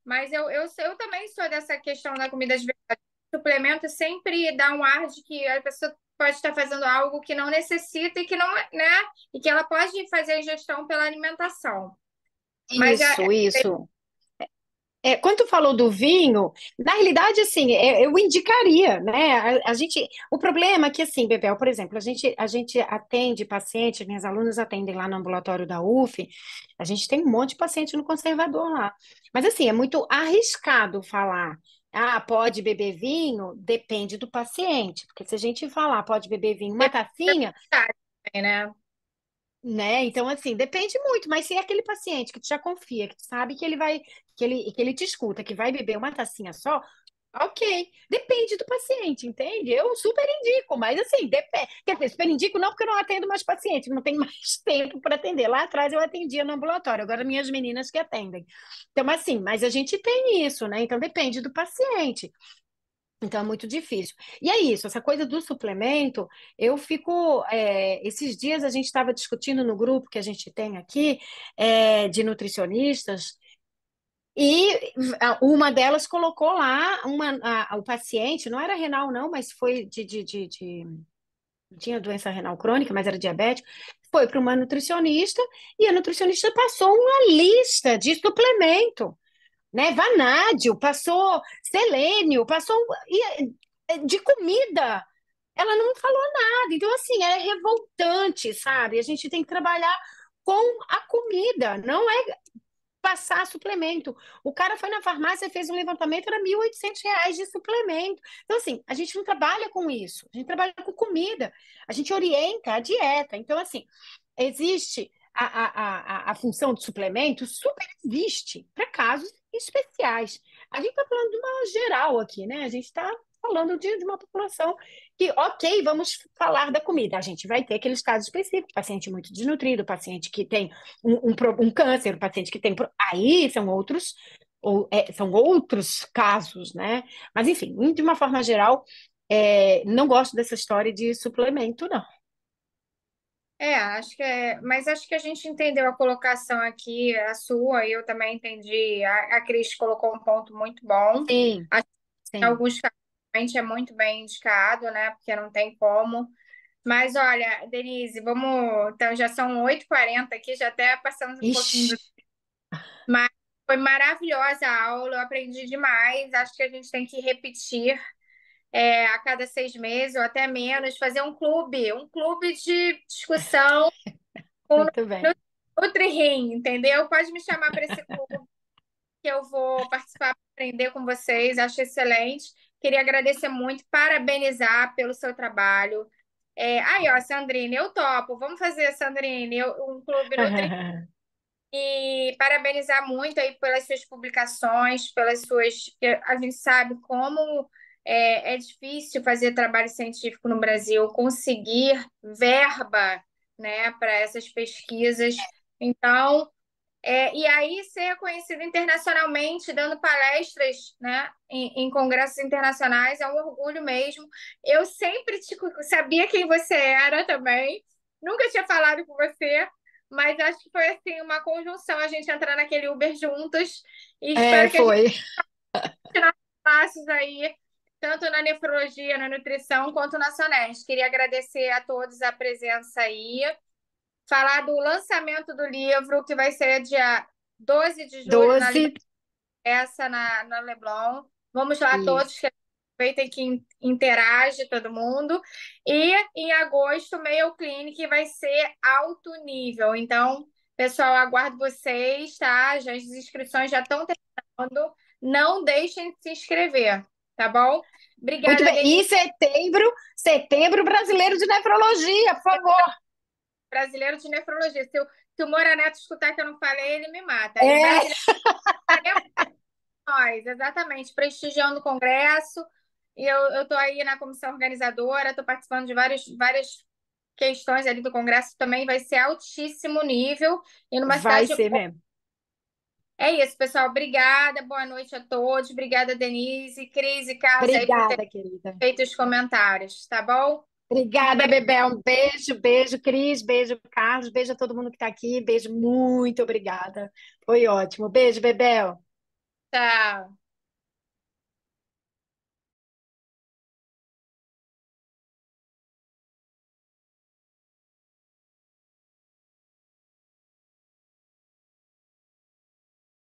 Mas eu também sou dessa questão da comida de verdade. O suplemento sempre dá um ar de que a pessoa pode estar fazendo algo que não necessita e que não, né? E que ela pode fazer a ingestão pela alimentação. Mas Isso. Quando tu falou do vinho, na realidade, assim, eu indicaria, né? A gente, o problema é que, assim, Bebel, por exemplo, a gente atende paciente, minhas alunas atendem lá no ambulatório da UF, a gente tem um monte de paciente no conservador lá. Mas, assim, é muito arriscado falar, pode beber vinho? Depende do paciente, porque se a gente falar, pode beber vinho, uma tacinha, né? né? Então, assim, depende muito, mas se é aquele paciente que tu já confia, que tu sabe que ele vai, que ele te escuta, que vai beber uma tacinha só, ok. Depende do paciente, entende? Eu super indico, mas assim, depende. Quer dizer, super indico não porque eu não atendo mais paciente, não tenho mais tempo para atender. Lá atrás eu atendia no ambulatório, agora minhas meninas que atendem. Então, assim, mas a gente tem isso, né? Então depende do paciente. Então é muito difícil. E é isso, essa coisa do suplemento, eu fico. Esses dias a gente estava discutindo no grupo que a gente tem aqui, de nutricionistas, e uma delas colocou lá o paciente, não era renal, não, mas foi tinha doença renal crônica, mas era diabético, foi para uma nutricionista, e a nutricionista passou uma lista de suplemento, né? Vanádio, passou selênio, passou de comida. Ela não falou nada. Então, assim, é revoltante, sabe? A gente tem que trabalhar com a comida, não é passar suplemento. O cara foi na farmácia, fez um levantamento, era R$ 1.800 de suplemento. Então, assim, a gente não trabalha com isso. A gente trabalha com comida. A gente orienta a dieta. Então, assim, existe a função de suplemento, super existe para casos especiais. A gente está falando de uma geral aqui, né? A gente está falando de uma população que, ok, vamos falar da comida. A gente vai ter aqueles casos específicos, paciente muito desnutrido, paciente que tem um câncer, paciente que tem. Aí são outros casos, né? Mas, enfim, de uma forma geral, não gosto dessa história de suplemento, não. Acho que mas acho que a gente entendeu a colocação aqui, a sua, e eu também entendi. A Cris colocou um ponto muito bom. Sim, Acho que em sim. alguns casos realmente é muito bem indicado, né? Porque não tem como. Mas olha, Denise, vamos. Então, já são 8h40 aqui, já até passamos um pouquinho Ixi, Mas foi maravilhosa a aula, eu aprendi demais. Acho que a gente tem que repetir a cada 6 meses ou até menos, fazer um clube de discussão com muito bem. NutriRim, entendeu? Pode me chamar para esse clube que eu vou participar, aprender com vocês. Acho excelente. Queria agradecer muito, parabenizar pelo seu trabalho. Aí, ó, Sandrine, eu topo. Vamos fazer, Sandrine, um clube Nutri e parabenizar muito aí pelas suas publicações, pelas suas. A gente sabe como é difícil fazer trabalho científico no Brasil, conseguir verba, né, para essas pesquisas. Então, e aí ser reconhecido internacionalmente, dando palestras, né, em congressos internacionais, é um orgulho mesmo. Eu sempre sabia quem você era também, nunca tinha falado com você, mas acho que foi assim uma conjunção a gente entrar naquele Uber juntos e espero que a gente Foi. passos aí, tanto na nefrologia, na nutrição, quanto na Sonest. Queria agradecer a todos a presença aí, falar do lançamento do livro, que vai ser dia 12 de julho na 12. Essa na Leblon. Vamos lá Isso. todos, que aproveitem que interage todo mundo. E em agosto, Mayo Clinic vai ser alto nível. Então, pessoal, aguardo vocês, tá? Já, as inscrições já estão terminando. Não deixem de se inscrever, tá bom? Muito Obrigada, bem. E Denise. setembro brasileiro de nefrologia, por favor. Brasileiro de nefrologia. Se o Moura Neto escutar que eu não falei, ele me mata. E É, brasileiro nós, exatamente, prestigiando o Congresso. E eu estou aí na comissão organizadora, estou participando de várias questões ali do Congresso, também vai ser altíssimo nível. E numa vai cidade. ser mesmo. É isso, pessoal. Obrigada, boa noite a todos. Obrigada, Denise, Cris e Carlos, aí por ter Obrigada, querida. feito os comentários, tá bom? Um Obrigada, beijo, Bebel. Um beijo, beijo, Cris, beijo, Carlos, beijo a todo mundo que está aqui, beijo, muito obrigada. Foi ótimo. Beijo, Bebel. tchau.